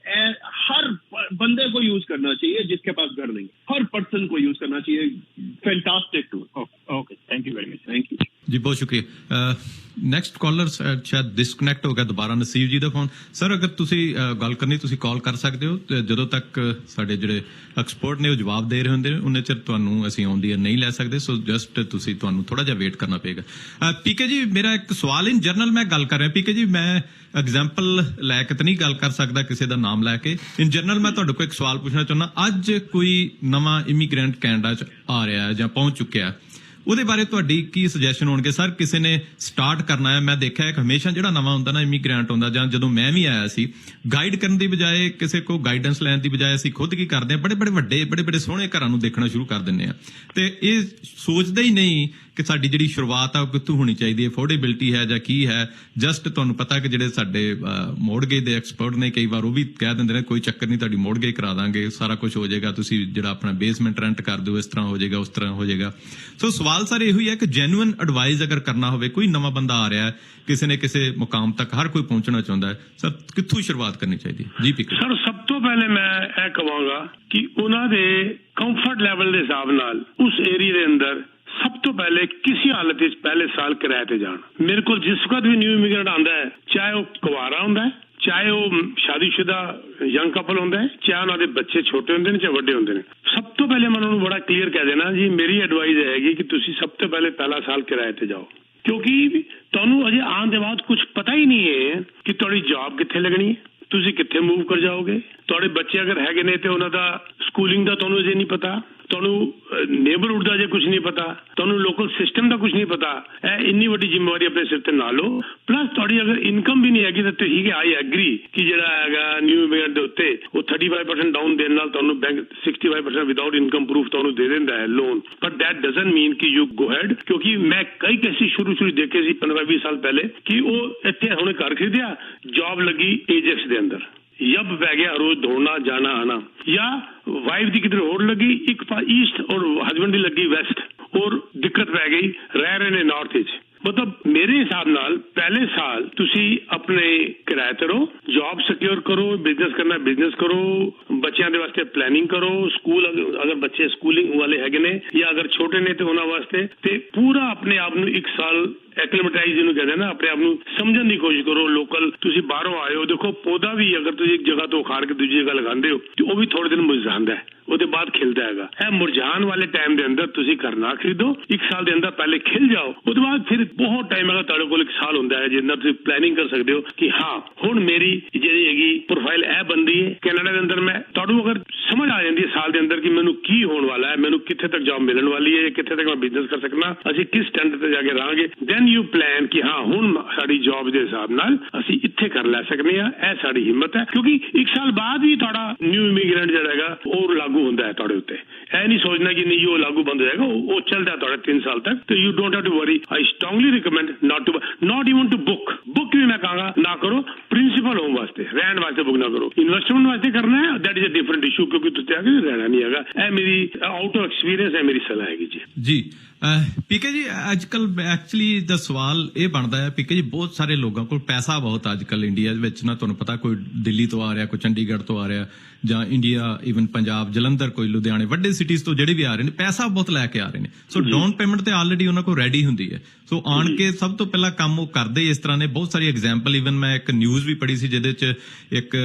[SPEAKER 3] हर बंदे को यूज करना चाहिए जिसके पास घर नहीं, हर पर्सन को यूज करना चाहिए। Fantastic tool.
[SPEAKER 6] Okay, thank you very much.
[SPEAKER 3] Thank you
[SPEAKER 2] ji, बहुत शुक्रिया। ਨੈਕਸਟ ਕਾਲਰ ਸ਼ਾਇਦ ਡਿਸਕਨੈਕਟ ਹੋ ਗਿਆ ਦੁਬਾਰਾ, ਨਸੀਬ ਜੀ ਦਾ ਫੋਨ। ਸਰ ਅਗਰ ਤੁਸੀਂ ਗੱਲ ਕਰਨੀ ਤੁਸੀਂ ਕਾਲ ਕਰ ਸਕਦੇ ਹੋ, ਤੇ ਜਦੋਂ ਤੱਕ ਸਾਡੇ ਜਿਹੜੇ ਐਕਸਪਰਟ ਨੇ ਉਹ ਜਵਾਬ ਦੇ ਰਹੇ ਹੁੰਦੇ ਨੇ ਉਹਨੇ ਚਿਰ ਤੁਹਾਨੂੰ ਅਸੀਂ ਆਨ ਦੀ ਏਅਰ ਨਹੀਂ ਲੈ ਸਕਦੇ, ਸੋ ਜਸਟ ਤੁਹਾਨੂੰ ਥੋੜਾ ਜਿਹਾ ਵੇਟ ਕਰਨਾ ਪਏਗਾ। ਪੀਕੇ ਜੀ, ਮੇਰਾ ਇੱਕ ਸਵਾਲ ਇਨ ਜਨਰਲ ਮੈਂ ਗੱਲ ਕਰ ਰਿਹਾ। ਪੀਕੇ ਜੀ, ਮੈਂ ਐਗਜ਼ਾਮਪਲ ਲੈ ਕੇ ਤਾਂ ਨਹੀਂ ਗੱਲ ਕਰ ਸਕਦਾ ਕਿਸੇ ਦਾ ਨਾਮ ਲੈ ਕੇ, ਇਨ ਜਨਰਲ ਮੈਂ ਤੁਹਾਡੇ ਕੋਲ ਇੱਕ ਸਵਾਲ ਪੁੱਛਣਾ ਚਾਹੁੰਦਾ। ਅੱਜ ਕੋਈ ਨਵਾਂ ਇਮੀਗ੍ਰੈਂਟ ਕੈਨੇਡਾ 'ਚ ਆ ਰਿਹਾ ਜਾਂ ਪਹੁੰਚ ਚੁੱਕਿਆ, ਉਹਦੇ ਬਾਰੇ ਤੁਹਾਡੀ ਕੀ ਸੁਜੈਸ਼ਨ ਹੋਣਗੇ? ਸਰ, ਕਿਸੇ ਨੇ ਸਟਾਰਟ ਕਰਨਾ ਹੈ, ਮੈਂ ਦੇਖਿਆ ਕਿ ਹਮੇਸ਼ਾ ਜਿਹੜਾ ਨਵਾਂ ਹੁੰਦਾ ਨਾ ਇਮੀਗ੍ਰੈਂਟ ਹੁੰਦਾ, ਜਾਂ ਜਦੋਂ ਮੈਂ ਵੀ ਆਇਆ ਸੀ, ਗਾਈਡ ਕਰਨ ਦੀ ਬਜਾਏ, ਕਿਸੇ ਕੋਲ ਗਾਈਡੈਂਸ ਲੈਣ ਦੀ ਬਜਾਏ ਅਸੀਂ ਖੁਦ ਕੀ ਕਰਦੇ ਹਾਂ, ਬੜੇ ਸੋਹਣੇ ਘਰਾਂ ਨੂੰ ਦੇਖਣਾ ਸ਼ੁਰੂ ਕਰ ਦਿੰਦੇ ਹਾਂ, ਤੇ ਇਹ ਸੋਚਦੇ ਹੀ ਨਹੀਂ ਕਿ ਸਾਡੀ ਜਿਹੜੀ ਸ਼ੁਰੂਆਤ ਆ ਉਹ ਕਿੱਥੋਂ ਹੋਣੀ ਚਾਹੀਦੀ ਹੈ, ਅਫੋਰਡੇਬਿਲਟੀ ਹੈ ਜਾਂ ਕੀ ਹੈ। ਜਸਟ ਤੁਹਾਨੂੰ ਪਤਾ ਕਿ ਜਿਹੜੇ ਸਾਡੇ ਮੋਰਗੇਜ ਦੇ ਐਕਸਪਰਟ ਨੇ ਕਈ ਵਾਰ ਉਹ ਵੀ ਕਹਿ ਦਿੰਦੇ ਨੇ ਕੋਈ ਚੱਕਰ ਨਹੀਂ, ਤੁਹਾਡੀ ਮੋਰਗੇਜ ਕਰਾ ਦਾਂਗੇ, ਸਾਰਾ ਕੁਝ ਹੋ ਜਾਏਗਾ, ਤੁਸੀਂ ਜਿਹੜਾ ਆਪਣਾ ਬੇਸਮੈਂਟ ਰੈਂਟ ਕਰ ਦਿਓ, ਇਸ ਤਰ੍ਹਾਂ ਹੋ ਜਾਏਗਾ, ਉਸ ਤਰ੍ਹਾਂ ਹੋ ਜਾਏਗਾ। ਸੋ ਸਵਾਲ ਸਰ ਇਹੋ ਹੀ ਹੈ ਕਿ ਜੈਨੂਇਨ ਐਡਵਾਈਸ ਅਗਰ ਕਰਨਾ ਹੋਵੇ, ਕੋਈ ਨਵਾਂ ਬੰਦਾ ਆ ਰਿਹਾ ਹੈ, ਕਿਸੇ ਨੇ ਕਿਸੇ ਮੁਕਾਮ ਤੱਕ ਹਰ ਕੋਈ ਪਹੁੰਚਣਾ ਚਾਹੁੰਦਾ ਹੈ, ਸਰ ਕਿੱਥੋਂ ਸ਼ੁਰੂਆਤ ਕਰਨੀ ਚਾਹੀਦੀ ਹੈ? ਜੀ ਪੀਕੇ
[SPEAKER 1] ਸਰ, ਸਭ ਤੋਂ ਪਹਿਲੇ ਮੈਂ ਇਹ ਕਹਾਂਗਾ ਕਿ ਉਹਨਾਂ ਦੇ ਕੰਫਰਟ ਲੈਵਲ ਦੇ ਹਿਸਾਬ ਨਾਲ ਉਸ ਏਰੀਆ ਦੇ ਅੰਦਰ ਸਭ ਤੋਂ ਪਹਿਲੇ ਕਿਸੇ ਹਾਲਤ ਵਿੱਚ ਪਹਿਲੇ ਸਾਲ ਕਿਰਾਏ ਤੇ ਜਾਣ। ਮੇਰੇ ਕੋਲ ਜਿਸ ਵਕਤ ਵੀ ਨਿਊ ਇਮੀਗ੍ਰੈਂਟ ਆਉਂਦਾ ਹੈ, ਚਾਹੇ ਉਹ ਕੁਆਰਾ ਹੁੰਦਾ ਹੈ, ਚਾਹੇ ਉਹ ਸ਼ਾਦੀशुदा ਯੰਗ ਕਪਲ ਹੁੰਦਾ ਹੈ, ਚਾਹੇ ਉਹਨਾਂ ਦੇ ਬੱਚੇ ਛੋਟੇ ਹੁੰਦੇ ਨੇ ਚਾਹੇ ਵੱਡੇ ਹੁੰਦੇ ਨੇ, ਸਭ ਤੋਂ ਪਹਿਲੇ ਮੈਂ ਉਹਨਾਂ ਨੂੰ ਬੜਾ ਕਲੀਅਰ ਕਹਿ ਦੇਣਾ ਜੀ, ਮੇਰੀ ਐਡਵਾਈਸ ਹੈਗੀ ਕਿ ਤੁਸੀਂ ਸਭ ਤੋਂ ਪਹਿਲੇ ਪਹਿਲਾ ਸਾਲ ਕਿਰਾਏ ਤੇ ਜਾਓ, ਕਿਉਂਕਿ ਤੁਹਾਨੂੰ ਅਜੇ ਆਉਣ ਦੇ ਬਾਅਦ ਕੁਝ ਪਤਾ ਹੀ ਨਹੀਂ ਹੈ ਕਿ ਤੁਹਾਡੀ ਜੌਬ ਕਿੱਥੇ ਲੱਗਣੀ ਹੈ, ਤੁਸੀਂ ਕਿੱਥੇ ਮੂਵ ਕਰ ਜਾਓਗੇ, ਤੁਹਾਡੇ ਬੱਚੇ ਅਗਰ ਹੈਗੇ ਨੇ ਤੇ ਉਹਨਾਂ ਦਾ ਸਕੂਲਿੰਗ ਦਾ ਤੁਹਾਨੂੰ ਅਜੇ ਨਹੀਂ ਪਤਾ, ਤੁਹਾਨੂੰ ਨੇਬਰਹੁੱਡ ਦਾ ਜੇ ਕੁਝ ਨਹੀਂ ਪਤਾ, ਤੁਹਾਨੂੰ ਲੋਕਲ ਸਿਸਟਮ ਦਾ ਕੁਝ ਨਹੀਂ ਪਤਾ। ਇਹ ਇੰਨੀ ਵੱਡੀ ਜ਼ਿੰਮੇਵਾਰੀ ਆਪਣੇ ਸਿਰ ਤੇ ਨਾ ਲਓ। ਪਲੱਸ ਤੁਹਾਡੀ ਅਗਰ ਇਨਕਮ ਵੀ ਨਹੀਂ ਹੈਗੀ ਤਾਂ ਠੀਕ ਹੈ, ਆਈ ਐਗਰੀ ਕਿ ਜਿਹੜਾ ਹੈਗਾ ਨਿਊ ਇਮੀਗ੍ਰੈਂਟ ਦੇ ਉੱਤੇ ਉਹ 35% ਡਾਊਨ ਦੇਣ ਨਾਲ ਤੁਹਾਨੂੰ ਬੈਂਕ 65% ਵਿਦਾਊਟ ਇਨਕਮ ਪ੍ਰੂਫ ਤੁਹਾਨੂੰ ਦੇ ਦਿੰਦਾ ਹੈ ਲੋਨ, ਬਟ ਦੈਟ ਡਜ਼ਨਟ ਮੀਨ ਕਿ ਯੂ ਗੋ ਹੈਡ। ਕਿਉਂਕਿ ਮੈਂ ਕਈ ਕੇਸਿਸ ਸ਼ੁਰੂ ਦੇਖੇ ਸੀ 15-20 ਸਾਲ ਪਹਿਲੇ ਕਿ ਉਹ ਇੱਥੇ ਹੁਣੇ ਘਰ ਖਰੀਦਿਆ, ਜੌਬ ਲੱਗੀ ਏਜੈਕਸ ਦੇ ਅੰਦਰ, ਯੱਬ ਪੈ ਗਿਆ ਰੋਜ਼ ਦੌੜਨਾ ਜਾਣਾ ਆਣਾ, ਜਾਂ ਵਾਈਫ ਦੀ ਕਿਧਰ ਹੋਰ ਲੱਗੀ ਇੱਕ ਈਸਟ ਔਰ ਹਸਬੈਂਡ ਦੀ ਲੱਗੀ ਵੈਸਟ, ਔਰ ਦਿੱਕਤ ਪੈ ਗਈ, ਰਹਿ ਰਹੇ ਨੇ ਨਾਰਥ ਵਿੱਚ। ਮਤਲਬ ਮੇਰੇ ਹਿਸਾਬ ਨਾਲ ਪਹਿਲੇ ਸਾਲ ਤੁਸੀਂ ਆਪਣੇ ਕਿਰਾਏ ਤੇ ਰਹੋ, ਜੌਬ ਸਿਕਿਉਰ ਕਰੋ, ਬਿਜ਼ਨਸ ਕਰਨਾ ਬਿਜ਼ਨਸ ਕਰੋ, ਬੱਚਿਆਂ ਦੇ ਵਾਸਤੇ ਪਲੈਨਿੰਗ ਕਰੋ, ਸਕੂਲ ਅਗਰ ਬੱਚੇ ਸਕੂਲਿੰਗ ਵਾਲੇ ਹੈਗੇ ਨੇ ਜਾਂ ਅਗਰ ਛੋਟੇ ਨੇ ਤੇ ਉਹਨਾਂ ਵਾਸਤੇ, ਤੇ ਪੂਰਾ ਆਪਣੇ ਆਪ ਨੂੰ ਇੱਕ ਸਾਲ ਐਕਲਮਟਾਈਜ਼ ਜਿਹਨੂੰ ਕਹਿੰਦੇ ਨਾ, ਆਪਣੇ ਆਪ ਨੂੰ ਸਮਝਣ ਦੀ ਕੋਸ਼ਿਸ਼ ਕਰੋ। ਲੋਕਲ ਤੁਸੀਂ ਬਾਹਰੋਂ ਆਏ ਹੋ, ਦੇਖੋ ਪੌਦਾ ਵੀ ਅਗਰ ਤੁਸੀਂ ਇੱਕ ਜਗ੍ਹਾ ਤੋਂ ਉਖਾੜ ਕੇ ਦੂਜੀ ਜਗ੍ਹਾ ਲਗਾਉਂਦੇ ਹੋ ਤੇ ਉਹ ਵੀ ਥੋੜੇ ਦਿਨ ਮੁਰਝਾਉਂਦਾ ਹੈ, ਉਹਦੇ ਬਾਅਦ ਖਿਲਦਾ ਹੈਗਾ। ਇਹ ਮੁਰਝਾਉਣ ਵਾਲੇ ਟਾਈਮ ਦੇ ਅੰਦਰ ਤੁਸੀਂ ਘਰ ਨਾ ਖਰੀਦੋ, ਇੱਕ ਸਾਲ ਦੇ ਅੰਦਰ ਪਹਿਲੇ ਖਿਲ ਜਾਓ, ਉਹਦੇ ਬਾਅਦ ਫਿਰ ਬਹੁਤ ਟਾਈਮ ਹੈਗਾ, ਤੁਹਾਡੇ ਕੋਲ ਇੱਕ ਸਾਲ ਹੁੰਦਾ ਹੈ ਜਿੰਨਾ ਤੁਸੀਂ ਪਲੈਨਿੰਗ ਕਰ ਸਕਦੇ ਹੋ ਕਿ ਹਾਂ ਹੁਣ ਮੇਰੀ ਜਿਹੜੀ ਹੈਗੀ ਪ੍ਰੋਫਾਈਲ ਇਹ ਬਣਦੀ ਹੈ ਕੈਨੇਡਾ ਦੇ ਅੰਦਰ। ਮੈਂ ਤੁਹਾਨੂੰ ਅਗਰ ਸਮਝ ਆ ਜਾਂਦੀ ਹੈ ਸਾਲ ਦੇ ਅੰਦਰ ਕਿ ਮੈਨੂੰ ਕੀ ਹੋਣ ਵਾਲਾ ਹੈ, ਮੈਨੂੰ ਕਿੱਥੇ ਤੱਕ ਜੌਬ ਮਿਲਣ ਵਾਲੀ ਹੈ, ਕਿੱਥੇ ਤੱਕ ਮੈਂ ਬਿਜ਼ਨਸ ਕਰ ਸਕਣਾ, ਅਸੀਂ ਕਿਸ ਸਟੈਂਡਰਡ ਤੇ ਜਾ ਕੇ ਰਹਾਂਗੇ, ਦੈਨ ਯੂ ਪਲਾਨ ਕਿ ਹਾਂ ਹੁਣ ਸਾਡੀ ਜੌਬ ਦੇ ਹਿਸਾਬ ਨਾਲ ਅਸੀਂ ਇੱਥੇ ਕਰ ਲੈ ਸਕਦੇ ਹਾਂ, ਇਹ ਸਾਡੀ ਹਿੰਮਤ ਹੈ। ਕਿਉਂਕਿ ਇੱਕ ਸਾਲ ਬਾਅਦ ਵੀ ਤੁਹਾਡਾ ਨਿਊ ਇਮੀਗ੍ਰੈਂਟ ਜਿਹੜਾ ਹੈਗਾ ਉਹ ਲਾਗੂ ਹੁੰਦਾ ਹੈ ਤੁਹਾਡੇ ਉੱਤੇ। ਇਹ ਨਹੀਂ ਸੋਚਣਾ ਕਿ ਨਹੀਂ ਉਹ ਲਾਗੂ ਬੰਦ ਹੋ ਜਾਏਗਾ, ਉਹ ਚੱਲਦਾ ਤੁਹਾਡਾ 3 ਸਾਲ ਤੱਕ। ਤੇ you don't have to worry. I strongly recommend not even to book ਵੀ ਮੈਂ ਕਹਾਂਗਾ ਨਾ ਕਰੋ। ਪ੍ਰਿੰਸੀਪਲ ਹੋਮ ਵਾਸਤੇ ਰਹਿਣ ਵਾਸਤੇ ਬੁੱਕ ਨਾ ਕਰੋ, ਇਨਵੈਸਟਮੈਂਟ ਵਾਸਤੇ ਕਰਨਾ ਹੈ that is a different issue, ਕਿਉਂਕਿ ਤੁਸੀਂ ਆ ਕੇ ਰਹਿਣਾ ਨਹੀਂ ਹੈਗਾ। ਇਹ ਮੇਰੀ ਆਊਟ ਆਫ ਐਕਸਪੀਰੀਅੰਸ ਹੈ, ਮੇਰੀ ਸਲਾਹ ਹੈਗੀ ਜੀ।
[SPEAKER 2] ਜੀ ਪੀਕੇ ਜੀ ਅੱਜ ਕੱਲ ਐਕਚੁਅਲੀ ਦਾ ਸਵਾਲ ਇਹ ਬਣਦਾ ਹੈ ਪੀਕੇ ਜੀ ਬਹੁਤ ਸਾਰੇ ਲੋਕਾਂ ਕੋਲ ਪੈਸਾ ਬਹੁਤ ਅੱਜ ਕੱਲ ਇੰਡੀਆ ਵਿੱਚ ਨਾ ਤੁਹਾਨੂੰ ਪਤਾ ਕੋਈ ਦਿੱਲੀ ਤੋਂ ਆ ਰਿਹਾ ਕੋਈ ਚੰਡੀਗੜ੍ਹ ਤੋਂ ਆ ਰਿਹਾ ਜਾਂ ਇੰਡੀਆ ਈਵਨ ਪੰਜਾਬ ਜਲੰਧਰ ਕੋਈ ਲੁਧਿਆਣੇ ਵੱਡੇ ਸਿਟੀਜ਼ ਤੋਂ ਜਿਹੜੇ ਵੀ ਆ ਰਹੇ ਨੇ ਪੈਸਾ ਬਹੁਤ ਲੈ ਕੇ ਆ ਰਹੇ ਨੇ ਸੋ ਡਾਊਨ ਪੇਮੈਂਟ ਤੇ ਆਲਰੇਡੀ ਉਹਨਾਂ ਕੋਲ ਰੈਡੀ ਹੁੰਦੀ ਹੈ ਸੋ ਆਣ ਕੇ ਸਭ ਤੋਂ ਪਹਿਲਾਂ ਕੰਮ ਉਹ ਕਰਦੇ ਇਸ ਤਰ੍ਹਾਂ ਨੇ ਬਹੁਤ ਸਾਰੀ ਐਗਜ਼ਾਮਪਲ ਈਵਨ ਮੈਂ ਇੱਕ ਨਿਊਜ਼ ਵੀ ਪੜ੍ਹੀ ਸੀ ਜਿਹਦੇ ਚ ਇੱਕ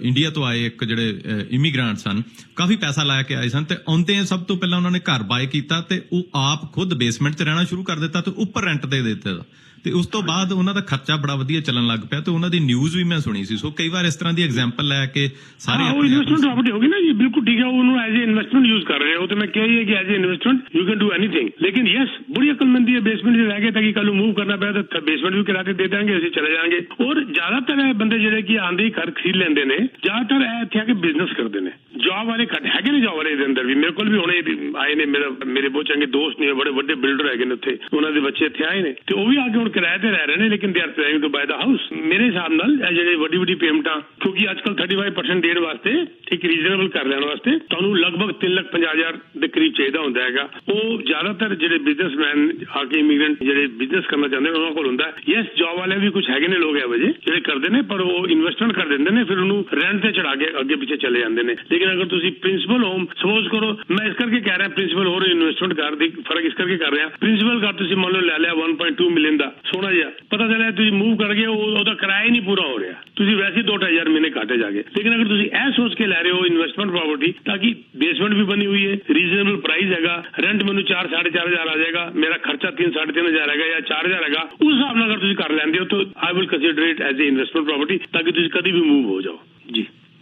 [SPEAKER 2] ਇੰਡੀਆ ਤੋਂ ਆਏ ਇੱਕ ਜਿਹੜੇ ਇਮੀਗ੍ਰੈਂਟ ਸਨ ਕਾਫੀ ਪੈਸਾ ਲਾ ਕੇ ਆਏ ਸਨ ਤੇ ਆਉਂਦੇ ਸਭ ਤੋਂ ਪਹਿਲਾਂ ਉਹਨਾਂ ਨੇ ਘਰ ਬਾਏ ਕੀਤਾ ਤੇ ਉਹ ਆਪ ਖੁਦ ਬੇਸਮੈਂਟ 'ਚ ਰਹਿਣਾ ਸ਼ੁਰੂ ਕਰ ਦਿੱਤਾ ਤੇ ਉੱਪਰ ਰੈਂਟ ਦੇ ਦਿੱਤਾ ਤੇ ਉਸ ਤੋਂ ਬਾਅਦ ਉਹਨਾਂ ਦਾ ਖਰਚਾ ਬੜਾ ਵਧੀਆ ਚੱਲਣ ਲੱਗ ਪਿਆ ਤੇ ਉਹਨਾਂ ਦੀ ਨਿਊਜ਼ ਵੀ ਮੈਂ ਸੁਣੀ ਸੀ ਸੋ ਕਈ ਵਾਰ ਇਸ ਤਰ੍ਹਾਂ ਦੀ ਐਗਜ਼ਾਮਪਲ ਲੈ ਕੇ ਸਾਰੇ
[SPEAKER 1] ਇਨਵੈਸਟਮੈਂਟ ਪ੍ਰੋਪਰਟੀ ਹੋ ਗਈ ਨਾ ਜੀ ਬਿਲਕੁਲ ਠੀਕ ਹੈ ਉਹਨੂੰ ਐਜ਼ ए ਇਨਵੈਸਟਮੈਂਟ ਯੂਜ਼ ਕਰ ਰਹੇ ਹੋ ਤੇ ਮੈਂ ਕਿਹਾ ਹੀ ਹੈ ਕਿ as A investment you can do anything ਲੇਕਿਨ ਯੈਸ ਬੜੀ ਅਕਲਮੰਦੀ ਹੈ ਬੇਸਮੈਂਟ 'ਚ ਰਹਿ ਕੇ ਤਾਂ ਕਿ ਕੱਲ ਨੂੰ ਮੂਵ ਕਰਨਾ ਪਿਆ ਤਾਂ ਬੇਸਮੈਂਟ ਵੀ ਕਰਾ ਕੇ ਦੇ ਦਾਂਗੇ ਅਸੀਂ ਚਲੇ ਜਾਵਾਂਗੇ ਔਰ ਜ਼ਿਆਦਾਤਰ ਬੰਦੇ ਜਿਹੜੇ ਕਿ ਆਂਦੇ ਹੀ ਘਰ ਖਰੀਦ ਲੈਂਦੇ ਨੇ ਜ਼ਿਆਦਾਤਰ ਇੱਥੇ ਆ ਕੇ ਬਿਜ਼ਨਸ ਕਰਦੇ ਨੇ ਜੌਬ ਵਾਲੇ ਘੱਟ ਹੈਗੇ ਨੇ ਜੌਬ ਵਾਲੇ ਦੇ ਅੰਦਰ ਵੀ ਮੇਰੇ ਕੋਲ ਵੀ ਹੁਣੇ ਆਏ ਨੇ ਮੇਰੇ ਬਹੁਤ ਚੰਗੇ ਦੋਸਤ ਨੇ ਬੜੇ ਵੱਡੇ ਬਿਲਡਰ ਹੈਗੇ ਨੇ ਉੱਥੇ ਉਹਨਾਂ ਦੇ ਬੱਚੇ ਇੱਥੇ ਆਏ ਨੇ ਤੇ ਉਹ ਵੀ ਆ ਕੇ ਹੁਣ ਕਿਰਾਏ ਤੇ ਰਹਿ ਰਹੇ ਨੇ ਲੇਕਿਨ they are planning to buy the house ਮੇਰੇ ਹਿਸਾਬ ਨਾਲ ਇਹ ਜਿਹੜੇ ਵੱਡੀ ਪੇਮੈਂਟਾਂ ਕਿਉਂਕਿ ਅੱਜ ਕੱਲ 35% ਡੇਢ ਵਾਸਤੇ ਠੀਕ ਰੀਜ਼ਨੇਬਲ ਕਰ ਲੈਣ ਵਾਸਤੇ ਤੁਹਾਨੂੰ ਲਗਭਗ 3,50,000 ਦੇ ਕਰੀਬ ਚਾਹੀਦਾ ਹੁੰਦਾ ਹੈਗਾ ਉਹ ਜ਼ਿਆਦਾਤਰ ਜਿਹੜੇ ਬਿਜ਼ਨਸਮੈਨ ਆ ਕੇ ਇਮੀਗ੍ਰੈਂਟ ਜਿਹੜੇ ਬਿਜ਼ਨਸ ਕਰਨਾ ਚਾਹੁੰਦੇ ਨੇ ਉਹਨਾਂ ਕੋਲ ਹੁੰਦਾ ਯੈਸ ਜੌਬ ਵਾਲੇ ਵੀ ਕੁਝ ਹੈਗੇ ਨੇ ਲੋਕ ਇਹ ਵਜੇ ਜਿਹੜੇ ਕਰਦੇ ਨੇ ਪਰ ਉਹ ਇਨਵੈਸਟਮੈਂਟ ਕਰ ਦਿੰਦੇ ਨੇ ਫਿਰ ਉਹਨੂੰ ਰੈਂਟ ਤੇ ਚੜਾ ਕੇ ਅੱਗੇ ਪਿੱਛੇ ਚਲੇ ਜਾਂਦੇ ਨੇ ਲੇਕਿਨ ਅਗਰ ਤੁਸੀਂ ਪ੍ਰਿੰਸੀਪਲ ਹੋਮ ਸਪੋਜ਼ ਕਰੋ ਮੈਂ ਇਸ ਕਰਕੇ ਕਹਿ ਰਿਹਾ ਪ੍ਰਿੰਸੀਪਲ ਹੋਰ ਇਨਵੈਸਟਮੈਂਟ ਕਰ ਦੀ ਫਰਕ ਇਸ ਕਰਕੇ ਕਰ ਰਿਹਾ ਪ੍ਰਿੰਸੀਪਲ ਘਰ ਤੁਸੀਂ ਮੰਨ ਲਓ ਲੈ ਲਿਆ 1.2 ਮਿਲੀਅਨ ਦਾ ਸੋਹਣਾ ਜਿਹਾ ਪਤਾ ਚੱਲਿਆ ਤੁਸੀਂ ਮੂਵ ਕਰ ਗਏ ਉਹਦਾ ਕਿਰਾਇਆ ਹੀ ਨਹੀਂ ਪੂਰਾ ਹੋ ਰਿਹਾ ਤੁਸੀਂ ਵੈਸੇ 2-2,000 ਮਹੀਨੇ ਘਾਟੇ ਜਾ ਗਏ ਲੇਕਿਨ ਅਗਰ ਤੁਸੀਂ ਇਹ ਸੋਚ ਕੇ ਲੈ ਰਹੇ ਹੋ ਇਨਵੈਸਟਮੈਂਟ ਪ੍ਰੋਪਰਟੀ ਤਾਂ ਕਿ ਬੇਸਮੈਂਟ ਵੀ ਬਣੀ ਹੋਈ ਹੈ ਰੀਜ਼ਨੇਬਲ ਪ੍ਰਾਈਸ ਹੈਗਾ ਰੈਂਟ ਮੈਨੂੰ 4-4,500 ਆ ਜਾਏਗਾ ਮੇਰਾ ਖਰਚਾ 3-3,500 ਹੈਗਾ ਜਾਂ 4,000 ਹੈਗਾ ਉਸ ਹਿਸਾਬ ਨਾਲ ਅਗਰ ਤੁਸੀਂ ਕਰ ਲੈਂਦੇ ਹੋ ਤਾਂ I will consider it as A investment property ਤਾਂ ਕਿ ਤੁਸੀਂ ਕਦੀ ਵੀ ਮੂਵ ਹੋ ਜਾਓ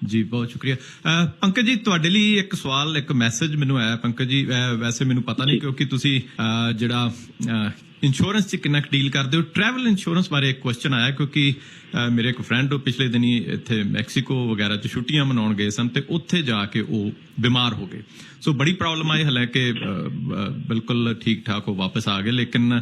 [SPEAKER 1] ਜੀ
[SPEAKER 2] ਬਹੁਤ ਸ਼ੁਕਰੀਆ ਪੰਕਜ ਜੀ ਤੁਹਾਡੇ ਲਈ ਇੱਕ ਸਵਾਲ ਇੱਕ ਮੈਸੇਜ ਮੈਨੂੰ ਆਇਆ ਪੰਕਜ ਜੀ ਵੈਸੇ ਮੈਨੂੰ ਪਤਾ ਨਹੀਂ ਕਿਉਂਕਿ ਤੁਸੀਂ ਜਿਹੜਾ ਇੰਸ਼ੋਰੈਂਸ 'ਚ ਕਿੰਨਾ ਡੀਲ ਕਰਦੇ ਹੋ ਟਰੈਵਲ ਇੰਸ਼ੋਰੈਂਸ ਬਾਰੇ ਇੱਕ ਕੁਐਸਚਨ ਆਇਆ ਕਿਉਂਕਿ ਮੇਰੇ ਇੱਕ ਫਰੈਂਡ ਉਹ ਪਿਛਲੇ ਦਿਨੀ ਇੱਥੇ ਮੈਕਸੀਕੋ ਵਗੈਰਾ 'ਚ ਛੁੱਟੀਆਂ ਮਨਾਉਣ ਗਏ ਸਨ ਤੇ ਉੱਥੇ ਜਾ ਕੇ ਉਹ ਬਿਮਾਰ ਹੋ ਗਏ ਸੋ ਬੜੀ ਪ੍ਰੋਬਲਮ ਆਈ ਹਾਲਾਂਕਿ ਬਿਲਕੁਲ ਠੀਕ ਠਾਕ ਉਹ ਵਾਪਸ ਆ ਗਏ ਲੇਕਿਨ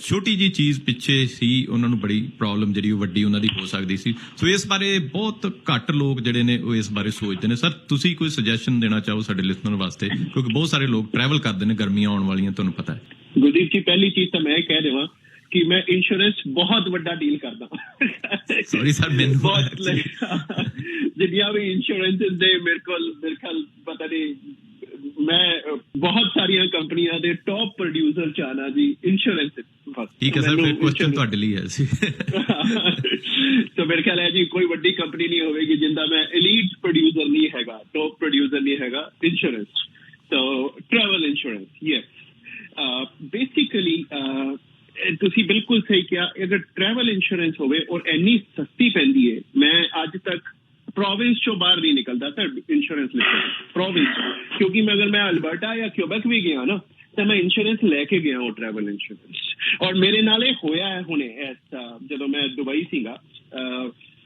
[SPEAKER 2] ਛੋਟੀ ਜੀ ਚੀਜ਼ ਪਿੱਛੇ ਸੀ ਉਹਨਾਂ ਨੂੰ ਬੜੀ ਪ੍ਰੋਬਲਮ ਜਿਹੜੀ ਉਹ ਵੱਡੀ ਉਹਨਾਂ ਦੀ ਹੋ ਸਕਦੀ ਸੀ ਸੋ ਇਸ ਬਾਰੇ ਬਹੁਤ ਘੱਟ ਲੋਕ ਜਿਹੜੇ ਨੇ ਉਹ ਇਸ ਬਾਰੇ ਸੋਚਦੇ ਨੇ ਸਰ ਤੁਸੀਂ ਕੋਈ ਸੁਜੈਸ਼ਨ ਦੇਣਾ ਚਾਹੋ ਸਾਡੇ ਲਿਸਨਰ ਵਾਸਤੇ ਕਿਉਂਕਿ ਬਹੁਤ ਸਾਰੇ ਲੋਕ ਟਰੈਵਲ ਕਰਦੇ ਨੇ ਗਰਮੀਆਂ ਆਉਣ ਵਾਲੀਆਂ ਤੁਹਾਨੂੰ ਪਤਾ ਹੈ
[SPEAKER 3] ਗੁਰਦੀਪ ਜੀ ਪਹਿਲੀ ਚੀਜ਼ ਤਾਂ ਮੈਂ ਕਹਿ ਦੇਵਾਂ ਕਿ ਮੈਂ ਇੰਸ਼ੋਰੈਂਸ ਬਹੁਤ ਵੱਡਾ ਡੀਲ ਕਰਦਾ
[SPEAKER 2] ਸੌਰੀ ਸਰ ਮੈਨੂੰ
[SPEAKER 3] ਜਿੰਨੀਆਂ ਵੀ ਇੰਸ਼ੋਰੈਂਸ ਦੇ ਮੇਰੇ ਖਿਆਲ ਪਤਾ ਨਹੀਂ ਮੈਂ ਬਹੁਤ ਸਾਰੀਆਂ ਕੰਪਨੀਆਂ ਦੇ ਟੌਪ ਪ੍ਰੋਡਿਊਸਰ ਚਾਹਨਾ ਜੀ ਇੰਸ਼ੋਰੈਂਸ
[SPEAKER 2] ਠੀਕ ਹੈ ਸਰ ਫਿਰ ਕੁਐਸਚਨ ਤੁਹਾਡੇ ਲਈ ਹੈ ਸੀ
[SPEAKER 3] ਤਾਂ ਮੇਰੇ ਖਿਆਲ ਹੈ ਜੀ ਕੋਈ ਵੱਡੀ ਕੰਪਨੀ ਨਹੀਂ ਹੋਵੇਗੀ ਜਿੰਦਾ ਮੈਂ ਐਲੀਟ ਪ੍ਰੋਡਿਊਸਰ ਨਹੀਂ ਹੈਗਾ ਟੌਪ ਪ੍ਰੋਡਿਊਸਰ ਨਹੀਂ ਹੈਗਾ ਇੰਸ਼ੋਰੈਂਸ ਤਾਂ ਟਰੈਵਲ ਇੰਸ਼ੋਰੈਂਸ ਯੈਸ ਬੇਸਿਕਲੀ ਤੁਸੀਂ ਬਿਲਕੁਲ ਸਹੀ ਕਿਹਾ ਅਗਰ ਟਰੈਵਲ ਇੰਸ਼ੋਰੈਂਸ ਹੋਵੇ ਔਰ ਇੰਨੀ ਸਸਤੀ ਪੈਂਦੀ ਹੈ ਮੈਂ ਅੱਜ ਤੱਕ ਪ੍ਰੋਵਿੰਸ ਚੋਂ ਬਾਹਰ ਨਹੀਂ ਨਿਕਲਦਾ ਸਰ ਇੰਸ਼ੋਰੈਂਸ ਲੈ ਕੇ ਪ੍ਰੋਵਿੰਸ ਕਿਉਂਕਿ ਮੈਂ ਅਗਰ ਮੈਂ ਅਲਬਰਟਾ ਜਾਂ ਕਿਊਬੈਕ ਵੀ ਗਿਆ ਨਾ ਤਾਂ ਮੈਂ ਇੰਸ਼ੋਰੈਂਸ ਲੈ ਕੇ ਗਿਆ ਉਹ ਟਰੈਵਲ ਇੰਸ਼ੋਰੈਂਸ ਔਰ ਮੇਰੇ ਨਾਲ ਇਹ ਹੋਇਆ ਹੈ ਹੁਣੇ ਜਦੋਂ ਮੈਂ ਦੁਬਈ ਸੀਗਾ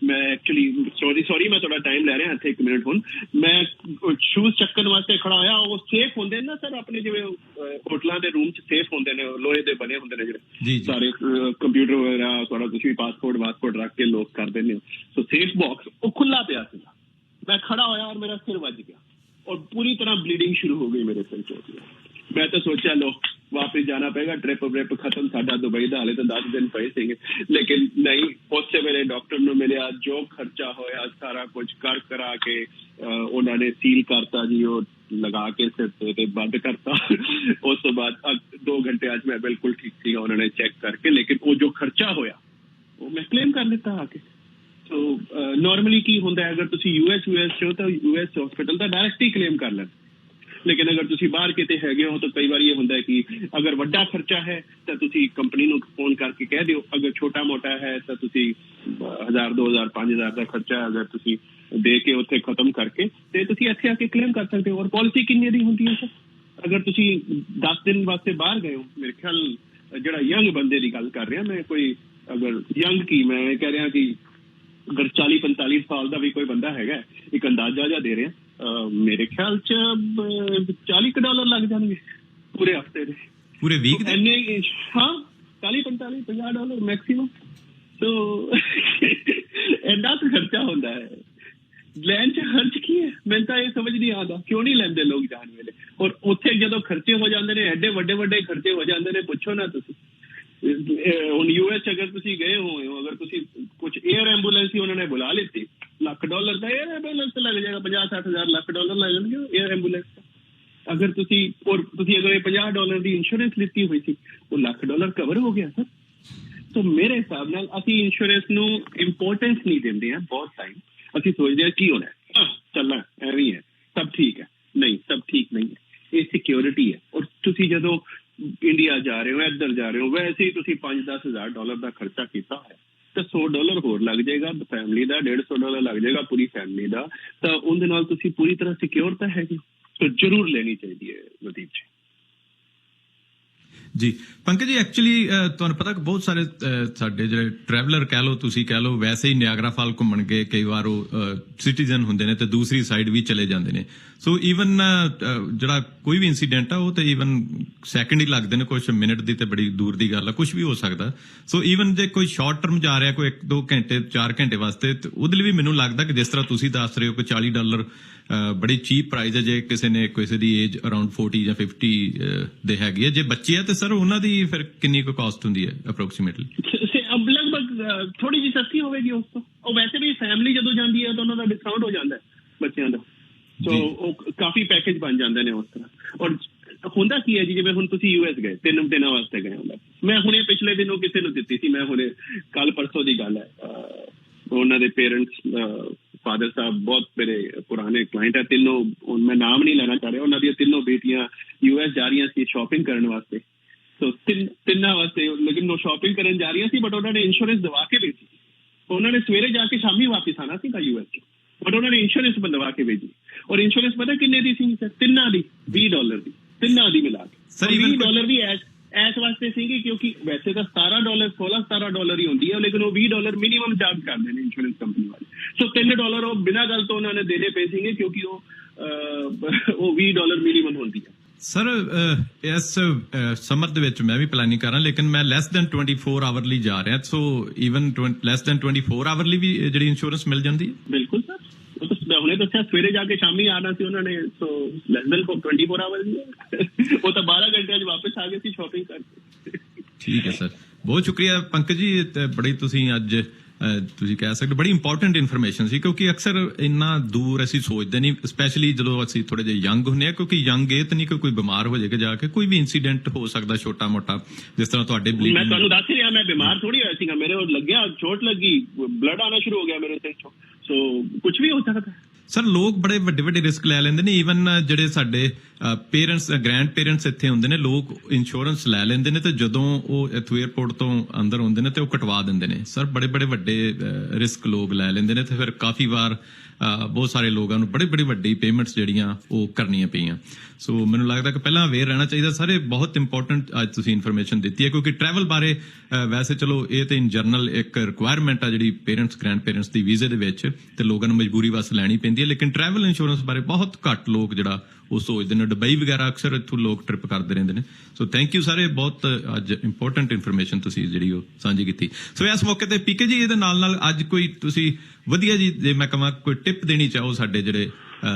[SPEAKER 3] ਮੈਂ ਐਕਚੁਅਲੀ ਸੌਰੀ ਮੈਂ ਥੋੜਾ ਟਾਈਮ ਲੈ ਰਿਹਾ ਇੱਥੇ 1 ਮਿੰਟ ਹੁਣ ਮੈਂ ਸ਼ੂਜ਼ ਚੱਕਣ ਵਾਸਤੇ ਖੜਾ ਹੋਇਆ ਉਹ ਸੇਫ ਹੁੰਦੇ ਨਾ ਸਰ ਆਪਣੇ ਜਿਵੇਂ ਹੋਟਲਾਂ ਦੇ ਰੂਮ 'ਚ ਸੇਫ ਹੁੰਦੇ ਨੇ ਲੋਹੇ ਦੇ ਬਣੇ ਹੁੰਦੇ ਨੇ ਜਿਹੜੇ ਸਾਰੇ ਕੰਪਿਊਟਰ ਵਗੈਰਾ ਤੁਹਾਡਾ ਕੁਛ ਵੀ ਪਾਸਪੋਰਟ ਰੱਖ ਕੇ ਲੋਕ ਕਰ ਦਿੰਦੇ ਸੋ ਸੇਫ ਬਾਕਸ ਉਹ ਖੁੱਲਾ ਪਿਆ ਸੀਗਾ ਮੈਂ ਖੜਾ ਹੋਇਆ ਔਰ ਮੇਰਾ ਸਿਰ ਵੱਜ ਗਿਆ ਔਰ ਪੂਰੀ ਤਰ੍ਹਾਂ ਬਲੀਡਿੰਗ ਸ਼ੁਰੂ ਹੋ ਗਈ ਮੇਰੇ ਸਿਰ 'ਚ ਮੈਂ ਤਾਂ ਸੋਚਿਆ ਲੋ ਵਾਪਸ ਜਾਣਾ ਪਏਗਾ ਟ੍ਰਿਪ ਖਤਮ ਸਾਡਾ ਦੁਬਈ ਦਾ ਹਾਲੇ ਤਾਂ 10 ਦਿਨ ਪਏ ਸੀਗੇ ਲੇਕਿਨ ਨਹੀਂ ਉਸੇ ਵੇਲੇ ਡਾਕਟਰ ਨੂੰ ਮਿਲਿਆ ਜੋ ਖਰਚਾ ਹੋਇਆ ਸਾਰਾ ਕੁਝ ਕਰਾ ਕੇ ਉਹਨਾਂ ਨੇ ਸੀਲ ਕਰਤਾ ਜੀ ਉਹ ਲਗਾ ਕੇ ਸਿਰ ਤੇ ਬੰਦ ਕਰਤਾ ਉਸ ਤੋਂ ਬਾਅਦ 2 ਘੰਟੇ ਅੱਜ ਮੈਂ ਬਿਲਕੁਲ ਠੀਕ ਸੀਗਾ ਉਹਨਾਂ ਨੇ ਚੈੱਕ ਕਰਕੇ ਲੇਕਿਨ ਉਹ ਜੋ ਖਰਚਾ ਹੋਇਆ ਉਹ ਮੈਂ ਕਲੇਮ ਕਰ ਲਿੱਤਾ ਆ ਕੇ ਸੋ ਨਾਰਮਲੀ ਕੀ ਹੁੰਦਾ ਅਗਰ ਤੁਸੀਂ ਯੂਐਸ ਚੋ ਤਾਂ ਯੂਐਸ ਹਸਪੀਟਲ ਦਾ ਡਾਇਰੈਕਟ ਹੀ ਕਲੇਮ ਕਰ ਲੈਣ ਲੇਕਿਨ ਅਗਰ ਤੁਸੀਂ ਬਾਹਰ ਕਿਤੇ ਹੈਗੇ ਹੋ ਤਾਂ ਕਈ ਵਾਰੀ ਇਹ ਹੁੰਦਾ ਕਿ ਅਗਰ ਵੱਡਾ ਖਰਚਾ ਹੈ ਤਾਂ ਤੁਸੀਂ ਕੰਪਨੀ ਨੂੰ ਫੋਨ ਕਰਕੇ ਕਹਿ ਦਿਓ ਅਗਰ ਛੋਟਾ ਮੋਟਾ ਹੈ ਤਾਂ ਤੁਸੀਂ 1,000 2,000 5,000 ਦਾ ਖਰਚਾ ਅਗਰ ਤੁਸੀਂ ਦੇ ਕੇ ਉੱਥੇ ਖਤਮ ਕਰਕੇ ਤੇ ਤੁਸੀਂ ਇੱਥੇ ਆ ਕੇ ਕਲੇਮ ਕਰ ਸਕਦੇ ਹੋ ਔਰ ਪਾਲਿਸੀ ਕਿੰਨੀ ਦੀ ਹੁੰਦੀ ਹੈ ਸਰ ਅਗਰ ਤੁਸੀਂ 10 ਦਿਨ ਵਾਸਤੇ ਬਾਹਰ ਗਏ ਹੋ ਮੇਰੇ ਖਿਆਲ ਜਿਹੜਾ ਯੰਗ ਬੰਦੇ ਦੀ ਗੱਲ ਕਰ ਰਿਹਾ ਮੈਂ ਕੋਈ ਅਗਰ ਯੰਗ ਕੀ ਮੈਂ ਕਹਿ ਰਿਹਾ ਕਿ ਅਗਰ 40-45 ਸਾਲ ਦਾ ਵੀ ਕੋਈ ਬੰਦਾ ਹੈਗਾ ਇੱਕ ਅੰਦਾਜ਼ਾ ਜਿਹਾ ਦੇ ਰਿਹਾ ਮੇਰੇ ਖਿਆਲ ਚ $40 ਲੱਗ ਜਾਣਗੇ ਪੂਰੇ ਹਫਤੇ ਦੇ
[SPEAKER 2] ਪੂਰੇ ਵੀਕ ਦੇ
[SPEAKER 3] ਹਾਂ 40-45-50 ਮੈਕਸਿਮਮ ਸੋ ਇੰਨਾ ਤਾਂ ਖਰਚਾ ਹੁੰਦਾ ਹੈ ਲੈਣ ਚ ਖਰਚ ਕੀ ਹੈ ਮੈਨੂੰ ਤਾਂ ਇਹ ਸਮਝ ਨਹੀਂ ਆਉਂਦਾ ਕਿਉਂ ਨਹੀਂ ਲੈਂਦੇ ਲੋਕ ਜਾਣ ਵੇਲੇ ਔਰ ਉੱਥੇ ਜਦੋਂ ਖਰਚੇ ਹੋ ਜਾਂਦੇ ਨੇ, ਐਡੇ ਵੱਡੇ ਵੱਡੇ ਖਰਚੇ ਹੋ ਜਾਂਦੇ ਨੇ, ਪੁੱਛੋ ਨਾ ਤੁਸੀਂ। ਹੁਣ US ਅਗਰ ਤੁਸੀਂ ਗਏ ਹੋਏ ਹੋ, ਅਗਰ ਤੁਸੀਂ ਕੁਝ 에ਅਰ ਐਂਬੂਲੈਂਸ ਹੀ ਉਹਨਾਂ ਨੇ ਬੁਲਾ ਲਿੱਤੀ, $1,00,000 ਦਾ 에ਅਰ ਐਂਬੂਲੈਂਸ ਲੱਗ ਜਾਏਗਾ, 50-60,000 $1,00,000 ਲੱਗ ਜਾਣਗੇ 에ਅਰ ਐਂਬੂਲੈਂਸ ਦਾ। ਅਗਰ ਤੁਸੀਂ ਅਗਰ $50 ਦੀ ਇੰਸ਼ੋਰੈਂਸ ਲਿੱਤੀ ਹੋਈ ਸੀ, ਉਹ $1,00,000 ਕਵਰ ਹੋ ਗਿਆ ਸਰ। ਸੋ ਮੇਰੇ ਹਿਸਾਬ ਨਾਲ ਅਸੀਂ ਇੰਸ਼ੋਰੈਂਸ ਨੂੰ ਇੰਪੋਰਟੈਂਸ ਨਹੀਂ ਦਿੰਦੇ ਹਾਂ ਬਹੁਤ ਟਾਈਮ। ਅਸੀਂ ਸੋਚਦੇ ਹਾਂ ਕੀ ਹੋਣਾ, ਚੱਲਣਾ ਐਵੇਂ ਹੈ, ਸਭ ਠੀਕ ਹੈ। ਨਹੀਂ, ਸਭ ਠੀਕ ਨਹੀਂ ਹੈ। ਇਹ ਸਿਕਿਉਰਿਟੀ ਹੈ। ਔਰ ਤੁਸੀਂ ਜਦੋਂ ਇੰਡੀਆ ਜਾ ਰਹੇ ਹੋ, ਇੱਧਰ ਜਾ ਰਹੇ ਹੋ, ਵੈਸੇ ਹੀ ਤੁਸੀਂ $5-10,000 ਦਾ ਖਰਚਾ ਕੀਤਾ ਹੈ ਤਾਂ $100 ਹੋਰ ਲੱਗ ਜਾਏਗਾ ਫੈਮਿਲੀ ਦਾ, $150 ਲੱਗ ਜਾਏਗਾ ਪੂਰੀ ਫੈਮਿਲੀ ਦਾ, ਤਾਂ ਉਹਦੇ ਨਾਲ ਤੁਸੀਂ ਪੂਰੀ ਤਰ੍ਹਾਂ ਸਿਕਿਉਰ ਤਾਂ ਹੈਗੇ। ਤਾਂ ਜ਼ਰੂਰ ਲੈਣੀ ਚਾਹੀਦੀ ਹੈ ਨਦੀਪ ਜੀ।
[SPEAKER 2] ਜੀ ਪੰਕਜ ਜੀ, ਐਕਚੁਅਲੀ ਤੁਹਾਨੂੰ ਪਤਾ ਕਿ ਬਹੁਤ ਸਾਰੇ ਸਾਡੇ ਜਿਹੜੇ ਟਰੈਵਲਰ ਕਹਿ ਲਓ, ਤੁਸੀਂ ਕਹਿ ਲਓ, ਵੈਸੇ ਹੀ ਨਿਆਗਰਾ ਫਾਲ ਘੁੰਮਣ ਗਏ, ਕਈ ਵਾਰ ਉਹ ਸਿਟੀਜ਼ਨ ਹੁੰਦੇ ਨੇ ਤੇ ਦੂਸਰੀ ਸਾਈਡ ਵੀ ਚਲੇ ਜਾਂਦੇ ਨੇ। ਸੋ ਈਵਨ ਜਿਹੜਾ ਕੋਈ ਵੀ ਇੰਸੀਡੈਂਟ ਆ ਉਹ ਤੇ ਈਵਨ ਸੈਕਿੰਡ ਹੀ ਲੱਗਦੇ ਨੇ, ਕੁਝ ਮਿੰਟ ਦੀ ਤੇ ਬੜੀ ਦੂਰ ਦੀ ਗੱਲ ਆ, ਕੁਝ ਵੀ ਹੋ ਸਕਦਾ। ਸੋ ਈਵਨ ਜੇ ਕੋਈ ਸ਼ਾਰਟ ਟਰਮ ਜਾ ਰਿਹਾ, ਕੋਈ 1-2 ਘੰਟੇ 4 ਘੰਟੇ ਵਾਸਤੇ, ਤੇ ਉਹਦੇ ਲਈ ਵੀ ਮੈਨੂੰ ਲੱਗਦਾ ਕਿ ਜਿਸ ਤਰ੍ਹਾਂ ਤੁਸੀਂ ਦੱਸ ਰਹੇ ਹੋ ਕਿ $40 ਬੜੀ ਚੀਪ ਪ੍ਰਾਈਸ ਹੈ ਜੇ ਕਿਸੇ ਦੀ ਏਜ ਅਰਾਊਂਡ 40 ਜਾਂ 50 ਦੇ ਹੈਗੀ ਹੈ। ਜੇ ਬੱਚੇ ਆ ਤੇ ਸਰ ਉਹਨਾਂ ਦੀ ਫਿਰ ਕਿੰਨੀ ਕੁ ਕਾਸਟ ਹੁੰਦੀ ਹੈ ਅਪਰੋਕਸੀਮੇਟਲੀ?
[SPEAKER 3] ਲਗਭਗ ਥੋੜੀ ਜਿਹੀ ਸਸਤੀ ਹੋਵੇਗੀ ਉਸ ਤੋਂ। ਉਹ ਵੈਸੇ ਵੀ ਫੈਮਿਲੀ ਜਦੋਂ ਜਾਂਦੀ ਹੈ ਤਾਂ ਉਹਨਾਂ ਦਾ ਡਿਸਕਾਊਂਟ ਹੋ ਜਾਂਦਾ ਹੈ ਬੱਚਿਆਂ ਦਾ, ਸੋ ਉਹ ਕਾਫੀ ਪੈਕੇਜ ਬਣ ਜਾਂਦੇ ਨੇ ਉਸ ਤਰ੍ਹਾਂ। ਔਰ ਹੁੰਦਾ ਕੀ ਹੈ ਜੀ, ਜਿਵੇਂ ਹੁਣ ਤੁਸੀਂ US ਗਏ, 3 ਦਿਨਾਂ ਵਾਸਤੇ ਗਏ ਹੁੰਦਾ, ਮੈਂ ਹੁਣੇ ਪਿਛਲੇ ਦਿਨੋਂ ਕਿਸੇ ਨੂੰ ਦਿੱਤੀ ਸੀ, ਮੈਂ ਹੁਣੇ ਕੱਲ ਪਰਸੋਂ ਦੀ ਗੱਲ ਹੈ, ਉਹਨਾਂ ਦੇ ਪੇਰੈਂਟਸ, ਫਾਦਰ ਸਾਹਿਬ ਬਹੁਤ ਮੇਰੇ ਪੁਰਾਣੇ ਕਲਾਇੰਟ ਹੈ, ਤਿੰਨੋਂ, ਮੈਂ ਨਾਮ ਨਹੀਂ ਲੈਣਾ ਚਾਹ ਰਿਹਾ, ਉਹਨਾਂ ਦੀਆਂ ਤਿੰਨੋਂ ਬੇਟੀਆਂ US ਜਾ ਰਹੀਆਂ ਸੀ ਸ਼ਾਪਿੰਗ ਕਰਨ ਵਾਸਤੇ। ਸੋ ਤਿੰਨਾਂ ਵਾਸਤੇ, ਲੇਕਿਨ ਉਹ ਸ਼ਾਪਿੰਗ ਕਰਨ ਜਾ ਰਹੀਆਂ ਸੀ, ਬਟ ਉਹਨਾਂ ਨੇ ਇੰਸ਼ੋਰੈਂਸ ਦਵਾ ਕੇ ਭੇਜੀ। ਉਹਨਾਂ ਨੇ ਸਵੇਰੇ ਜਾ ਕੇ ਸ਼ਾਮੀ ਵਾਪਿਸ ਆਣਾ ਸੀਗਾ US ਚ, ਬਟ ਉਹਨਾਂ ਨੇ ਇੰਸ਼ੋਰੈਂਸ ਬੰਦਵਾ ਕੇ ਭੇਜੀ। ਔਰ ਇੰਸ਼ੋਰੈਂਸ ਪਤਾ ਕਿੰਨੇ ਦੀ ਸੀ ਸਰ? ਤਿੰਨਾਂ ਦੀ $20 ਦੀ, ਤਿੰਨਾਂ ਦੀ ਮਿਲਾ ਕੇ। $20 ਵੀ ਐਸ ਵਾਸਤੇ ਸੀਗੀ ਕਿਉਂਕਿ ਵੈਸੇ ਤਾਂ $16-17 ਹੀ ਹੁੰਦੀ ਹੈ, ਲੇਕਿਨ ਉਹ $20 ਮਿਨੀਮਮ ਚਾਰਜ ਕਰਦੇ ਨੇ ਇੰਸ਼ੋਰੈਂਸ ਕੰਪਨੀ ਵਾਲੇ। ਸੋ $3 ਉਹ ਬਿਨਾਂ ਗੱਲ ਤੋਂ ਉਹਨਾਂ ਨੇ ਦੇਣੇ ਪਏ ਸੀਗੇ ਕਿਉਂਕਿ ਉਹ $20 ਮਿਨੀਮਮ ਹੁੰਦੀ ਹੈ।
[SPEAKER 2] ਸਰ ਇਸ ਸਮਰ ਦੇ ਵਿੱਚ ਮੈਂ ਵੀ ਪਲਾਨਿੰਗ ਕਰ ਰਿਹਾ, ਲੇਕਿਨ ਮੈਂ ਲੈਸ ਦੈਨ 24 ਆਵਰ ਲਈ ਜਾ ਰਿਹਾ। ਸੋ ਈਵਨ ਲੈਸ ਦੈਨ 24 ਆਵਰ ਲਈ ਵੀ ਜਿਹੜੀ ਇੰਸ਼ੋਰੈਂਸ ਮਿਲ ਜਾਂਦੀ ਹੈ?
[SPEAKER 3] ਬਿਲਕੁਲ ਸਰ, ਉਹ ਤਾਂ ਹੁਣੇ ਦੱਸਿਆ, ਸਵੇਰੇ ਜਾ ਕੇ ਸ਼ਾਮੀ ਆਣਾ ਸੀ ਉਹਨਾਂ ਨੇ। ਸੋ ਲੈਸ ਦੈਨ 24 ਆਵਰ ਹੀ ਉਹ ਤਾਂ 12 ਘੰਟਿਆਂ 'ਚ ਵਾਪਸ ਆ ਗਏ ਸੀ ਸ਼ਾਪਿੰਗ ਕਰਕੇ। ਠੀਕ
[SPEAKER 2] ਹੈ ਸਰ, ਬਹੁਤ ਸ਼ੁਕਰੀਆ ਪੰਕਜ ਜੀ, ਬੜੀ ਤੁਸੀਂ ਅੱਜ ਤੁਸੀਂ ਕਹਿ ਸਕਦੇ ਬੜੀ ਇੰਪੋਰਟੈਂਟ ਇਨਫੋਰਮੇਸ਼ਨ ਸੀ, ਕਿਉਂਕਿ ਅਕਸਰ ਇੰਨਾ ਦੂਰ ਅਸੀਂ ਸੋਚਦੇ ਨਹੀਂ, ਸਪੈਸ਼ਲੀ ਜਦੋਂ ਅਸੀਂ ਥੋੜੇ ਜਿਹੇ ਯੰਗ ਹੁੰਦੇ ਹਾਂ, ਕਿਉਂਕਿ ਯੰਗ ਇਹ ਤਾਂ ਨਹੀਂ ਕਿ ਕੋਈ ਬਿਮਾਰ ਹੋ ਜਾਏਗਾ ਜਾ ਕੇ, ਕੋਈ ਵੀ ਇੰਸੀਡੈਂਟ ਹੋ ਸਕਦਾ ਛੋਟਾ ਮੋਟਾ, ਜਿਸ ਤਰ੍ਹਾਂ ਤੁਹਾਡੇ
[SPEAKER 3] ਮੈਂ ਤੁਹਾਨੂੰ ਦੱਸ ਰਿਹਾ, ਮੈਂ ਬਿਮਾਰ ਥੋੜੀ ਹੋਇਆ ਸੀਗਾ, ਮੇਰੇ ਲੱਗਿਆ ਚੋਟ ਲੱਗੀ, ਬਲੱਡ ਆਣਾ ਸ਼ੁਰੂ ਹੋ ਗਿਆ ਮੇਰੇ ਸਿਰ ਚੋਂ। ਸੋ ਕੁਝ ਵੀ ਹੋ ਸਕਦਾ
[SPEAKER 2] ਸਰ। ਲੋਕ ਬੜੇ ਵੱਡੇ ਵੱਡੇ ਰਿਸਕ ਲੈ ਲੈਂਦੇ ਨੇ, ਈਵਨ ਜਿਹੜੇ ਸਾਡੇ ਪੇਰੈਂਟਸ, ਗ੍ਰੈਂਡ ਪੇਰੈਂਟਸ ਇੱਥੇ ਹੁੰਦੇ ਨੇ, ਲੋਕ ਇੰਸ਼ੋਰੈਂਸ ਲੈ ਲੈਂਦੇ ਨੇ ਤੇ ਜਦੋਂ ਉਹ ਇੱਥੋਂ 에ਅਰਪੋਰਟ ਤੋਂ ਅੰਦਰ ਹੁੰਦੇ ਨੇ ਤੇ ਉਹ ਕਟਵਾ ਦਿੰਦੇ ਨੇ। ਸਰ ਬੜੇ ਬੜੇ ਵੱਡੇ ਰਿਸਕ ਲੋਕ ਲੈ ਲੈਂਦੇ ਨੇ ਤੇ ਫਿਰ ਕਾਫੀ ਵਾਰ ਬਹੁਤ ਸਾਰੇ ਲੋਕਾਂ ਨੂੰ ਬੜੀ ਵੱਡੀ ਪੇਮੈਂਟਸ ਜਿਹੜੀਆਂ ਉਹ ਕਰਨੀਆਂ ਪਈਆਂ। ਸੋ ਮੈਨੂੰ ਲੱਗਦਾ ਕਿ ਪਹਿਲਾਂ ਅਵੇਅਰ ਰਹਿਣਾ ਚਾਹੀਦਾ। ਸਾਰੇ ਬਹੁਤ ਇੰਪੋਰਟੈਂਟ ਅੱਜ ਤੁਸੀਂ ਇਨਫੋਰਮੇਸ਼ਨ ਦਿੱਤੀ ਹੈ, ਕਿਉਂਕਿ ਟਰੈਵਲ ਬਾਰੇ ਵੈਸੇ ਚਲੋ ਇਹ ਤੇ ਇਨ ਜਨਰਲ ਇੱਕ ਰਿਕੁਆਇਰਮੈਂਟ ਆ ਜਿਹੜੀ ਪੇਰੈਂਟਸ, ਗ੍ਰੈਂਡ ਪੇਰੈਂਟਸ ਦੀ ਵੀਜ਼ੇ ਦੇ ਵਿੱਚ, ਤੇ ਲੋਕਾਂ ਨੂੰ ਮਜਬੂਰੀ ਵਾਸਤੇ ਲੈਣੀ ਪੈਂਦੀ ਹੈ, ਲੇਕਿਨ ਟਰੈਵਲ ਇੰਸ਼ੋਰੈਂਸ ਬਾਰੇ ਬਹੁਤ ਘੱਟ ਲੋਕ ਜਿਹੜਾ ਉਹ ਸੋਚਦੇ ਨੇ। ਦੁਬਈ ਵਗੈਰਾ ਅਕਸਰ ਇੱਥੋਂ ਲੋਕ ਟ੍ਰਿਪ ਕਰਦੇ ਰਹਿੰਦੇ ਨੇ। ਸੋ ਥੈਂਕ ਯੂ ਸਾਰੇ, ਬਹੁਤ ਅੱਜ ਇੰਪੋਰਟੈਂਟ ਇਨਫੋਰਮੇਸ਼ਨ ਤੁਸੀਂ ਜਿਹੜੀ ਉਹ ਸਾਂਝੀ ਕੀਤੀ। ਸੋ ਇਸ ਮੌਕੇ ਤੇ ਪੀਕੇ ਜੀ, ਇਹਦੇ ਨਾਲ ਅੱਜ ਕੋਈ ਤੁਸੀਂ ਵਧੀਆ ਜੀ, ਜੇ ਮੈਂ ਕਹਾਂ ਕੋਈ ਟਿਪ ਦੇਣੀ ਚਾਹੋ ਸਾਡੇ ਜਿਹੜੇ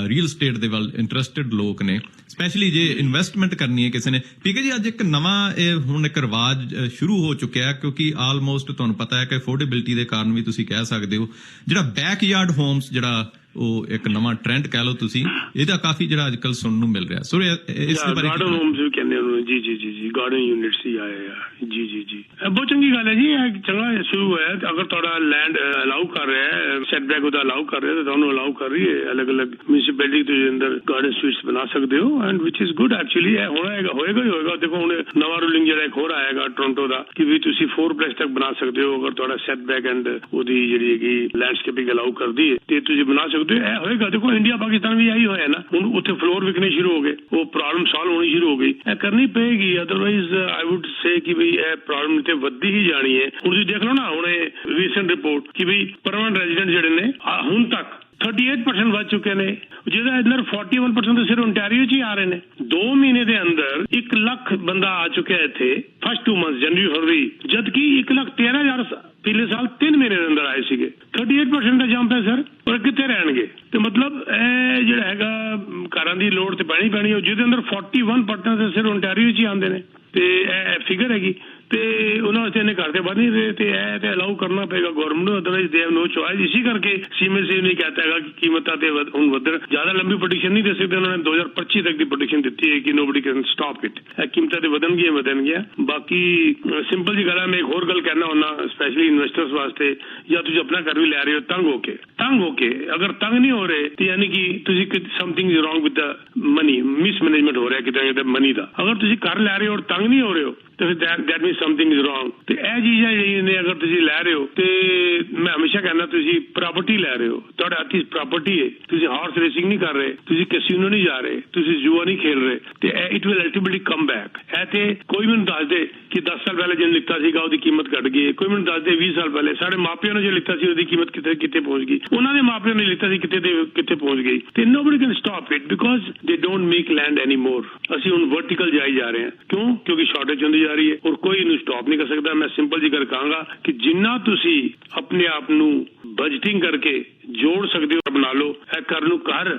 [SPEAKER 2] ਰੀਅਲ estate ਦੇ ਵੱਲ ਇੰਟਰਸਟਿਡ ਲੋਕ ਨੇ, ਸਪੈਸ਼ਲੀ ਜੇ ਇਨਵੈਸਟਮੈਂਟ ਕਰਨੀ ਹੈ ਕਿਸੇ ਨੇ। ਪੀਕੇ ਜੀ, ਅੱਜ ਇੱਕ ਨਵਾਂ ਹੁਣ ਇੱਕ ਰਿਵਾਜ ਸ਼ੁਰੂ ਹੋ ਚੁੱਕਿਆ, ਕਿਉਂਕਿ ਆਲਮੋਸਟ ਤੁਹਾਨੂੰ ਪਤਾ ਹੈ ਕਿ ਅਫੋਰਡੇਬਿਲਿਟੀ ਦੇ ਕਾਰਨ ਵੀ ਤੁਸੀਂ ਕਹਿ ਸਕਦੇ ਹੋ, ਜਿਹੜਾ ਬੈਕਯਾਰਡ ਹੋਮਸ ਜਿਹੜਾ ਉਹ ਇੱਕ ਨਵਾਂ ਟ੍ਰੈਂਡ ਕਹਿ ਲਓ ਤੁਸੀਂ, ਇਹਦਾ ਕਾਫੀ ਜਿਹੜਾ ਅੱਜ ਕੱਲ ਸੁਣਨ ਨੂੰ ਮਿਲ ਰਿਹਾ। ਸੋ ਇਸ ਦੇ ਬਾਰੇ
[SPEAKER 1] ਗਾਰਡਨ ਹੋਮਸ ਵੀ ਕਹਿੰਦੇ ਉਹਨੂੰ, ਜੀ ਗਾਰਡਨ ਯੂਨਿਟਸ ਹੀ ਆਏ ਆ। ਜੀ ਬਹੁਤ ਚੰਗੀ ਗੱਲ ਹੈ ਜੀ, ਇਹ ਚੰਗਾ ਸ਼ੁਰੂ ਹੋਇਆ। ਅਗਰ ਤੁਹਾਡਾ ਲੈਂਡ ਅਲਾਉ ਕਰ ਰਿਹਾ ਹੈ, ਸੈਟਬੈਕ ਉਹਦਾ ਅਲਾਉ ਕਰ ਰਿਹਾ, ਤਾਂ ਤੁਹਾਨੂੰ ਅਲਾਉ ਕਰ ਰਹੀ ਹੈ ਅਲੱਗ-ਅਲੱਗ ਮਿਊਨਿਸਪੈਲਿਟੀ ਦੇ ਅੰਦਰ ਗਾਰਡਨ ਸਵੀਟਸ ਬਣਾ ਸਕਦੇ ਹੋ, and which is good actually. ਇਹ ਹੋਏਗਾ ਹੀ ਹੋਏਗਾ। ਦੇਖੋ ਹੁਣ ਨਵਾਂ ਰੂਲਿੰਗ ਜਿਹੜਾ ਇੱਕ ਹੋਰ ਆਏਗਾ ਟੋਰਾਂਟੋ ਦਾ, ਕਿ ਵੀ ਤੁਸੀਂ 4+ ਤੱਕ ਬਣਾ ਸਕਦੇ ਹੋ, ਅਗਰ ਤੁਹਾਡਾ ਸੈਟਬੈਕ ਐਂਡ ਉਹਦੀ ਜਿਹੜੀ ਹੈਗੀ ਲੈਂਡਸਕੇਪਿੰਗ ਅਲਾਉ ਕਰਦੀ ਹੈ ਤੇ ਤੁਸੀਂ ਬਣਾ ਸਕਦੇ ਹੋ। ਇਹ ਹੋਏਗਾ। ਦੇਖੋ ਇੰਡੀਆ ਪਾਕਿਸਤਾਨ ਵੀ ਇਹੀ ਹੋਇਆ ਨਾ, ਹੁਣ ਉੱਥੇ ਫਲੋਰ ਵਿਕਣੇ ਸ਼ੁਰੂ ਹੋ ਗਏ, ਉਹ ਪ੍ਰੋਬਲਮ ਸੋਲਵ ਹੋਣੀ ਸ਼ੁਰੂ ਹੋ ਗਈ। ਇਹ ਕਰਨੀ ਪਏਗੀ, ਅਦਰਵਾਈਜ਼ ਆਈ ਵੁੱਡ ਸੇ ਕਿ ਵੀ ਇਹ ਪ੍ਰੋਬਲਮ ਤੇ ਵੱਧਦੀ ਹੀ ਜਾਣੀ ਹੈ। ਹੁਣ ਤੁਸੀਂ ਦੇਖ ਲਓ ਨਾ, ਹੁਣ ਰੀਸੈਂਟ ਰਿਪੋਰਟ ਕਿ ਵੀ ਪਰਮਾਨੈਂਟ ਰੈਜ਼ੀਡੈਂਟ ਜਿਹੜੇ ਨੇ ਹੁਣ ਤੱਕ 38% ਵੱਧ ਚੁੱਕੇ ਨੇ, ਜਿਹਦੇ ਅੰਦਰ 41% ਸਿਰ ਓਨਟਾਰੀਓ 'ਚ ਹੀ ਆ ਰਹੇ ਨੇ। 2 ਮਹੀਨੇ ਦੇ ਅੰਦਰ 1 ਲੱਖ ਬੰਦਾ ਆ ਚੁੱਕਿਆ ਇੱਥੇ, ਫਸਟ 2 ਮੰਥ ਜਨਵਰੀ ਫਰਵਰੀ, ਜਦਕਿ 1,13,000 ਪਿਛਲੇ ਸਾਲ 3 ਮਹੀਨੇ ਦੇ ਅੰਦਰ ਆਏ ਸੀਗੇ। 38% ਦਾ ਜੰਪ ਹੈ ਸਰ। ਔਰ ਕਿੱਥੇ ਰਹਿਣਗੇ? ਤੇ ਮਤਲਬ ਇਹ ਜਿਹੜਾ ਹੈਗਾ ਘਰਾਂ ਦੀ ਲੋੜ ਤੇ ਪੈਣੀ ਉਹ ਜਿਹਦੇ ਅੰਦਰ 41% ਸਿਰ ਓਨਟਾਰੀਓ 'ਚ ਹੀ ਆਉਂਦੇ ਨੇ ਤੇ ਇਹ ਫਿਗਰ ਹੈਗੀ ਤੇ ਉਹਨਾਂ ਵਾਸਤੇ ਇਹਨੇ ਘਰ ਤੇ ਵੱਧ ਨਹੀਂ ਰਹੇ ਤੇ ਇਹ ਤੇ ਅਲਾਉ ਕਰਨਾ ਪਏਗਾ ਗਵਰਨਮੈਂਟ ਨੂੰ, otherwise they have no choice. ਇਸੀ ਕਰਕੇ ਸੀਮੈਂਟ ਸੇ ਨਹੀਂ ਕਹਤਾ ਹੈਗਾ ਕਿ ਕੀਮਤਾਂ ਤੇ ਹੁਣ ਵਧਣ। ਜ਼ਿਆਦਾ ਲੰਬੀ ਪ੍ਰੈਡਿਕਸ਼ਨ ਨਹੀਂ ਦੇ ਸਕਦੇ, ਉਹਨਾਂ ਨੇ 2025 ਤੱਕ ਦੀ ਪ੍ਰੈਡਿਕਸ਼ਨ ਦਿੱਤੀ ਹੈ ਕਿ ਨੋਬਡੀ ਕੈਨ ਸਟਾਪ ਇਟ। ਇਹ ਕੀਮਤਾਂ ਤੇ ਵਧਣਗੀਆਂ। ਬਾਕੀ ਸਿੰਪਲ ਜੀ ਗੱਲ ਹੈ, ਮੈਂ ਇੱਕ ਹੋਰ ਗੱਲ ਕਹਿਣਾ ਹੁੰਦਾ ਸਪੈਸ਼ਲੀ ਇਨਵੈਸਟਰਸ ਵਾਸਤੇ, ਜਾਂ ਤੁਸੀਂ ਆਪਣਾ ਘਰ ਵੀ ਲੈ ਰਹੇ ਹੋ ਤੰਗ ਹੋ ਕੇ, ਅਗਰ ਤੰਗ ਨਹੀਂ ਹੋ ਰਹੇ ਤੇ ਯਾਨੀ ਕਿ ਤੁਸੀਂ something is wrong with the money, mismanagement ਹੋ ਰਿਹਾ ਕਿਤੇ ਮਨੀ ਦਾ। ਅਗਰ ਤੁਸੀਂ ਘਰ ਲੈ ਰਹੇ ਹੋ ਔਰ ਤੰਗ ਨਹੀਂ ਹੋ ਰਹੇ ਹੋ ਤੇ that means something is wrong. ਤੇ ਇਹ ਚੀਜ਼ਾਂ ਜਿਹੜੀਆਂ ਨੇ ਅਗਰ ਤੁਸੀਂ ਲੈ ਰਹੇ ਹੋ ਤੇ ਮੈਂ ਹਮੇਸ਼ਾ ਕਹਿੰਦਾ ਤੁਸੀਂ ਪ੍ਰਾਪਰਟੀ ਲੈ ਰਹੇ ਹੋ, ਤੁਹਾਡੇ ਹੱਥ 'ਚ ਪ੍ਰਾਪਰਟੀ ਹੈ, ਤੁਸੀਂ ਹਾਰਸ ਰੇਸਿੰਗ ਨਹੀਂ ਕਰ ਰਹੇ, ਤੁਸੀਂ ਕੈਸੀਨੋ ਨਹੀਂ ਜਾ ਰਹੇ, ਤੁਸੀਂ ਜੂਆ ਨਹੀਂ ਖੇਲ ਰਹੇ ਤੇ it will ultimately come back. ਇਹ ਤੇ ਕੋਈ ਮੈਨੂੰ ਦੱਸ ਦੇ ਕਿ 10 ਸਾਲ ਪਹਿਲੇ ਜਿਹਨੇ ਲਿੱਤਾ ਸੀਗਾ ਉਹਦੀ ਕੀਮਤ ਘਟ ਗਈ ਹੈ, ਕੋਈ ਮੈਨੂੰ ਦੱਸ ਦੇ 20 ਸਾਲ ਪਹਿਲੇ ਸਾਡੇ ਮਾਪਿਆਂ ਨੇ ਜੋ ਲਿੱਤਾ ਸੀ ਉਹਦੀ ਕੀਮਤ ਕਿੱਥੇ ਪਹੁੰਚ ਗਈ, ਉਹਨਾਂ ਦੇ ਮਾਪਿਆਂ ਨੇ ਲਿੱਤਾ ਸੀ ਕਿੱਥੇ ਪਹੁੰਚ ਗਈ। ਤੇ nobody can stop it because they don't make land any more. ਅਸੀਂ ਹੁਣ ਵਰਟੀਕਲ ਜਾਈ ਜਾ ਰਹੇ ਹਾਂ, ਕਿਉਂਕਿ ਸ਼ਾਰਟੇਜ ਹੁੰਦੀ ਜਾ ਰਹੀ ਹੈ ਔਰ ਕੋਈ ਇਹਨੂੰ ਸਟਾਪ ਨਹੀਂ ਕਰ ਸਕਦਾ। ਮੈਂ ਸਿੰਪਲ ਜੀ ਗੱਲ ਕਹਾਂਗਾ ਕਿ ਜਿੰਨਾ ਤੁਸੀਂ ਆਪਣੇ ਆਪ ਨੂੰ ਬਜਟਿੰਗ ਕਰਕੇ ਜੋੜ ਸਕਦੇ ਹੋ ਬਣਾ ਲਓ। ਇਹ ਘਰ ਨੂੰ ਘਰ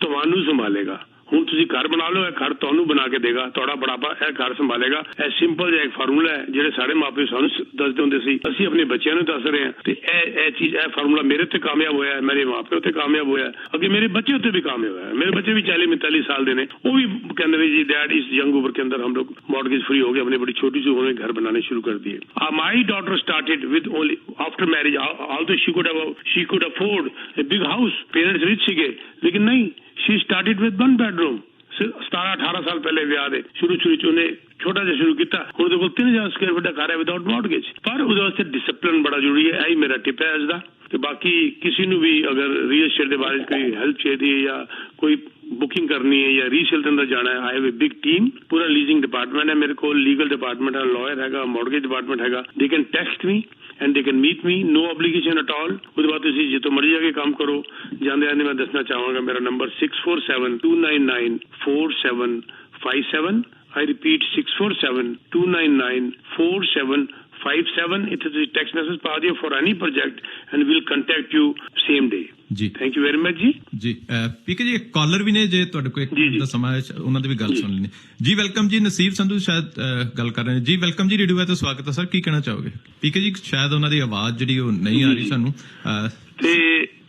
[SPEAKER 1] ਤੁਹਾਨੂੰ ਸੰਭਾਲੇਗਾ। ਹੁਣ ਤੁਸੀਂ ਘਰ ਬਣਾ ਲਓ, ਇਹ ਘਰ ਤੁਹਾਨੂੰ ਬਣਾ ਕੇ ਦੇਗਾ, ਤੁਹਾਡਾ ਬੁਢਾਪਾ ਇਹ ਘਰ ਸੰਭਾਲੇਗਾ। ਇਹ ਸਿੰਪਲ ਜਿਹਾ ਇੱਕ ਫਾਰਮੂਲਾ ਹੈ ਜਿਹੜੇ ਸਾਡੇ ਮਾਪੇ ਸਾਨੂੰ ਦੱਸਦੇ ਹੁੰਦੇ ਸੀ, ਅਸੀਂ ਆਪਣੇ ਬੱਚਿਆਂ ਨੂੰ ਦੱਸ ਰਹੇ ਹਾਂ ਤੇ ਇਹ ਫਾਰਮੂਲਾ ਮੇਰੇ ਤੇ ਕਾਮਯਾਬ ਹੋਇਆ, ਮੇਰੇ ਮਾਪੇ ਉੱਤੇ ਕਾਮਯਾਬ ਹੋਇਆ, ਅੱਗੇ ਮੇਰੇ ਬੱਚੇ ਉੱਤੇ ਵੀ ਕਾਮਯਾਬ ਹੋਇਆ। ਮੇਰੇ ਬੱਚੇ ਵੀ 40-45 साल ਦੇ ਨੇ, ਉਹ ਵੀ कहते हैं जी डैड इस यंग उम्र के अंदर हम लोग मॉर्गेज फ्री हो गए, हमने बड़ी छोटी सी उम्र में घर बनाने शुरू कर दिए। My daughter started with only after marriage, although she could afford a big house, parents rich सीगे लेकिन नहीं, शी स्टार्टेड विद 1 बेडरूम। 17-18 साल पहले ਵਿਆਹ ਦੇ ਸ਼ੁਰੂ ਚ ਉਹਨੇ ਛੋਟਾ ਜਿਹਾ ਸ਼ੁਰੂ ਕੀਤਾ, ਹੁਣ ਉਹਦੇ ਕੋਲ 3000 ਸਕੁਅਰ ਫੁੱਟ ਦਾ ਘਰ ਹੈ ਵਿਦਆਊਟ ਮੌਰਗੇਜ। ਪਰ ਉਹਦੇ ਵਾਸਤੇ ਡਿਸਪਲਿਨ ਬੜਾ ਜ਼ਰੂਰੀ ਹੈ। ਇਹੀ ਮੇਰਾ ਟਿਪ ਹੈ ਅੱਜ ਦਾ। ਤੇ ਬਾਕੀ ਕਿਸੇ ਨੂੰ ਵੀ ਅਗਰ ਰੀਅਲ ਏਸਟੇਟ ਦੇ ਬਾਰੇ ਕੋਈ ਹੈਲਪ ਚਾਹੀਦੀ ਹੈ ਜਾਂ ਕੋਈ बुकिंग करनी है या रीसेल के अंदर जाना है, I have a big team, पूरा लीजिंग डिपार्टमेंट है मेरे को, लीगल डिपार्टमेंट है, लॉयर हैगा, मॉर्गेज डिपार्टमेंट हैगा। They can text me and they can meet me, no obligation at all. उसके बाद तुम जितो मर्जी जाके काम करो। जाते जाते मैं दसना चाहूँगा मेरा नंबर 6472994757। I repeat 6472994757। इतने तुम टेक्स्ट मैसेज पा दियो for any project and will contact you same day
[SPEAKER 2] जी।
[SPEAKER 1] थैंक यू वेरी मच जी।
[SPEAKER 2] पीके जी कॉलर भी ने जे ਤੁਹਾਡੇ ਕੋਲ ਇੱਕ ਮਿੰਟ ਦਾ ਸਮਾਂ ਹੈ, ਉਹਨਾਂ ਦੀ ਵੀ ਗੱਲ ਸੁਣ ਲੈਣੀ ਜੀ। ਵੈਲਕਮ ਜੀ, ਨਸੀਬ ਸੰਧੂ ਸ਼ਾਇਦ ਗੱਲ ਕਰ ਰਹੇ ਨੇ ਜੀ। ਵੈਲਕਮ ਜੀ, ਰੇਡੀਓ ਤੇ ਸਵਾਗਤ ਹੈ ਸਰ, ਕੀ ਕਹਿਣਾ ਚਾਹੋਗੇ? ਪੀਕੇ ਜੀ ਸ਼ਾਇਦ ਉਹਨਾਂ ਦੀ ਆਵਾਜ਼ ਜਿਹੜੀ ਉਹ ਨਹੀਂ ਆ ਰਹੀ ਸਾਨੂੰ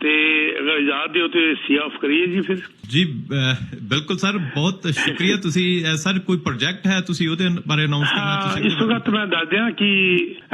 [SPEAKER 2] ਤੇ ਅਗਰ ਯਾਦ ਦਿਓ ਤੇ ਸੀ ਆਫ ਕਰੀਏ ਜੀ ਫਿਰ। ਜੀ ਬਿਲਕੁਲ ਸਰ, ਬਹੁਤ ਸ਼ੁਕਰੀਆ। ਤੁਸੀਂ ਸਰ ਕੋਈ ਪ੍ਰੋਜੈਕਟ ਹੈ ਤੁਸੀਂ ਉਹਦੇ ਬਾਰੇ ਅਨਾਉਂਸ ਕਰਨਾ? ਤੁਸੀਂ ਇਸ ਵਕਤ ਮੈਂ ਦੱਸ ਦਿਆਂ ਕਿ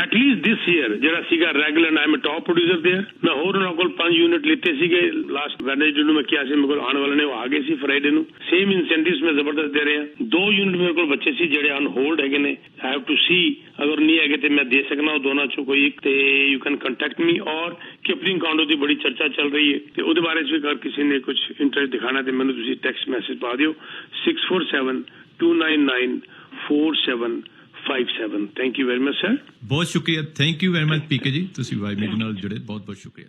[SPEAKER 2] ਐਟਲੀਸਟ ਦਿਸ ਈਅਰ ਜਿਹੜਾ ਸੀਗਾ regular, I am top producer there. ਮੈਂ ਹੋਰ ਉਹਨਾਂ ਕੋਲ 5 ਯੂਨਿਟ ਲਿੱਤੇ ਸੀਗੇ ਲਾਸਟ ਵੈਨਸਡੇ ਨੂੰ। ਮੈਂ ਕਿਹਾ ਸੀ ਮੇਰੇ ਕੋਲ ਆਉਣ ਵਾਲੇ ਨੇ, ਉਹ ਆ ਗਏ ਸੀ ਫਰਾਈਡੇ ਨੂੰ। ਸੇਮ ਇਨਸੈਂਟਿਵਸ ਮੈਂ ਜ਼ਬਰਦਸਤ ਦੇ ਰਿਹਾ। 2 ਯੂਨਿਟ ਮੇਰੇ ਕੋਲ ਬੱਚੇ ਸੀ ਜਿਹੜੇ ਅਨ ਹੋਲਡ ਹੈਗੇ ਨੇ। ਆਈ ਹੈਵ ਟੂ ਸੀ, ਅਗਰ ਨਹੀਂ ਹੈਗੇ ਤੇ ਮੈਂ ਦੇ ਸਕਣਾ ਉਹ ਦੋਨਾਂ ਚੋਂ ਕੋਈ ਇੱਕ। ਤੇ ਯੂ ਕੈਨ ਕੰਟੈਕਟ ਮੀ। ਔਰ ਕਿਪਲਿੰਗ ਕਾਉਂਡੋ ਦੀ ਬੜੀ ਚਰਚਾ ਚੱਲ ਰਹੀ ਹੈ ਤੇ ਉਹਦੇ ਬਾਰੇ ਚ ਵੀ ਅਗਰ ਕਿਸੇ ਨੇ ਕੁਝ ਇੰਟਰਸਟ ਦਿਖਾਣਾ ਤੇ ਮੈਨੂੰ ਤੁਸੀਂ ਟੈਕਸਟ ਮੈਸੇਜ ਪਾ ਦਿਓ 6472994757। Thank you very much sir. ਬਹੁਤ ਸ਼ੁਕਰੀਆ। ਥੈਂਕ ਯੂ ਵੈਰੀ ਮਚ ਪੀਕੇ ਜੀ, ਤੁਸੀਂ ਵਾਈ ਮੀਡੀਆ ਨਾਲ ਜੁੜੇ, ਬਹੁਤ ਬਹੁਤ ਸ਼ੁਕਰੀਆ।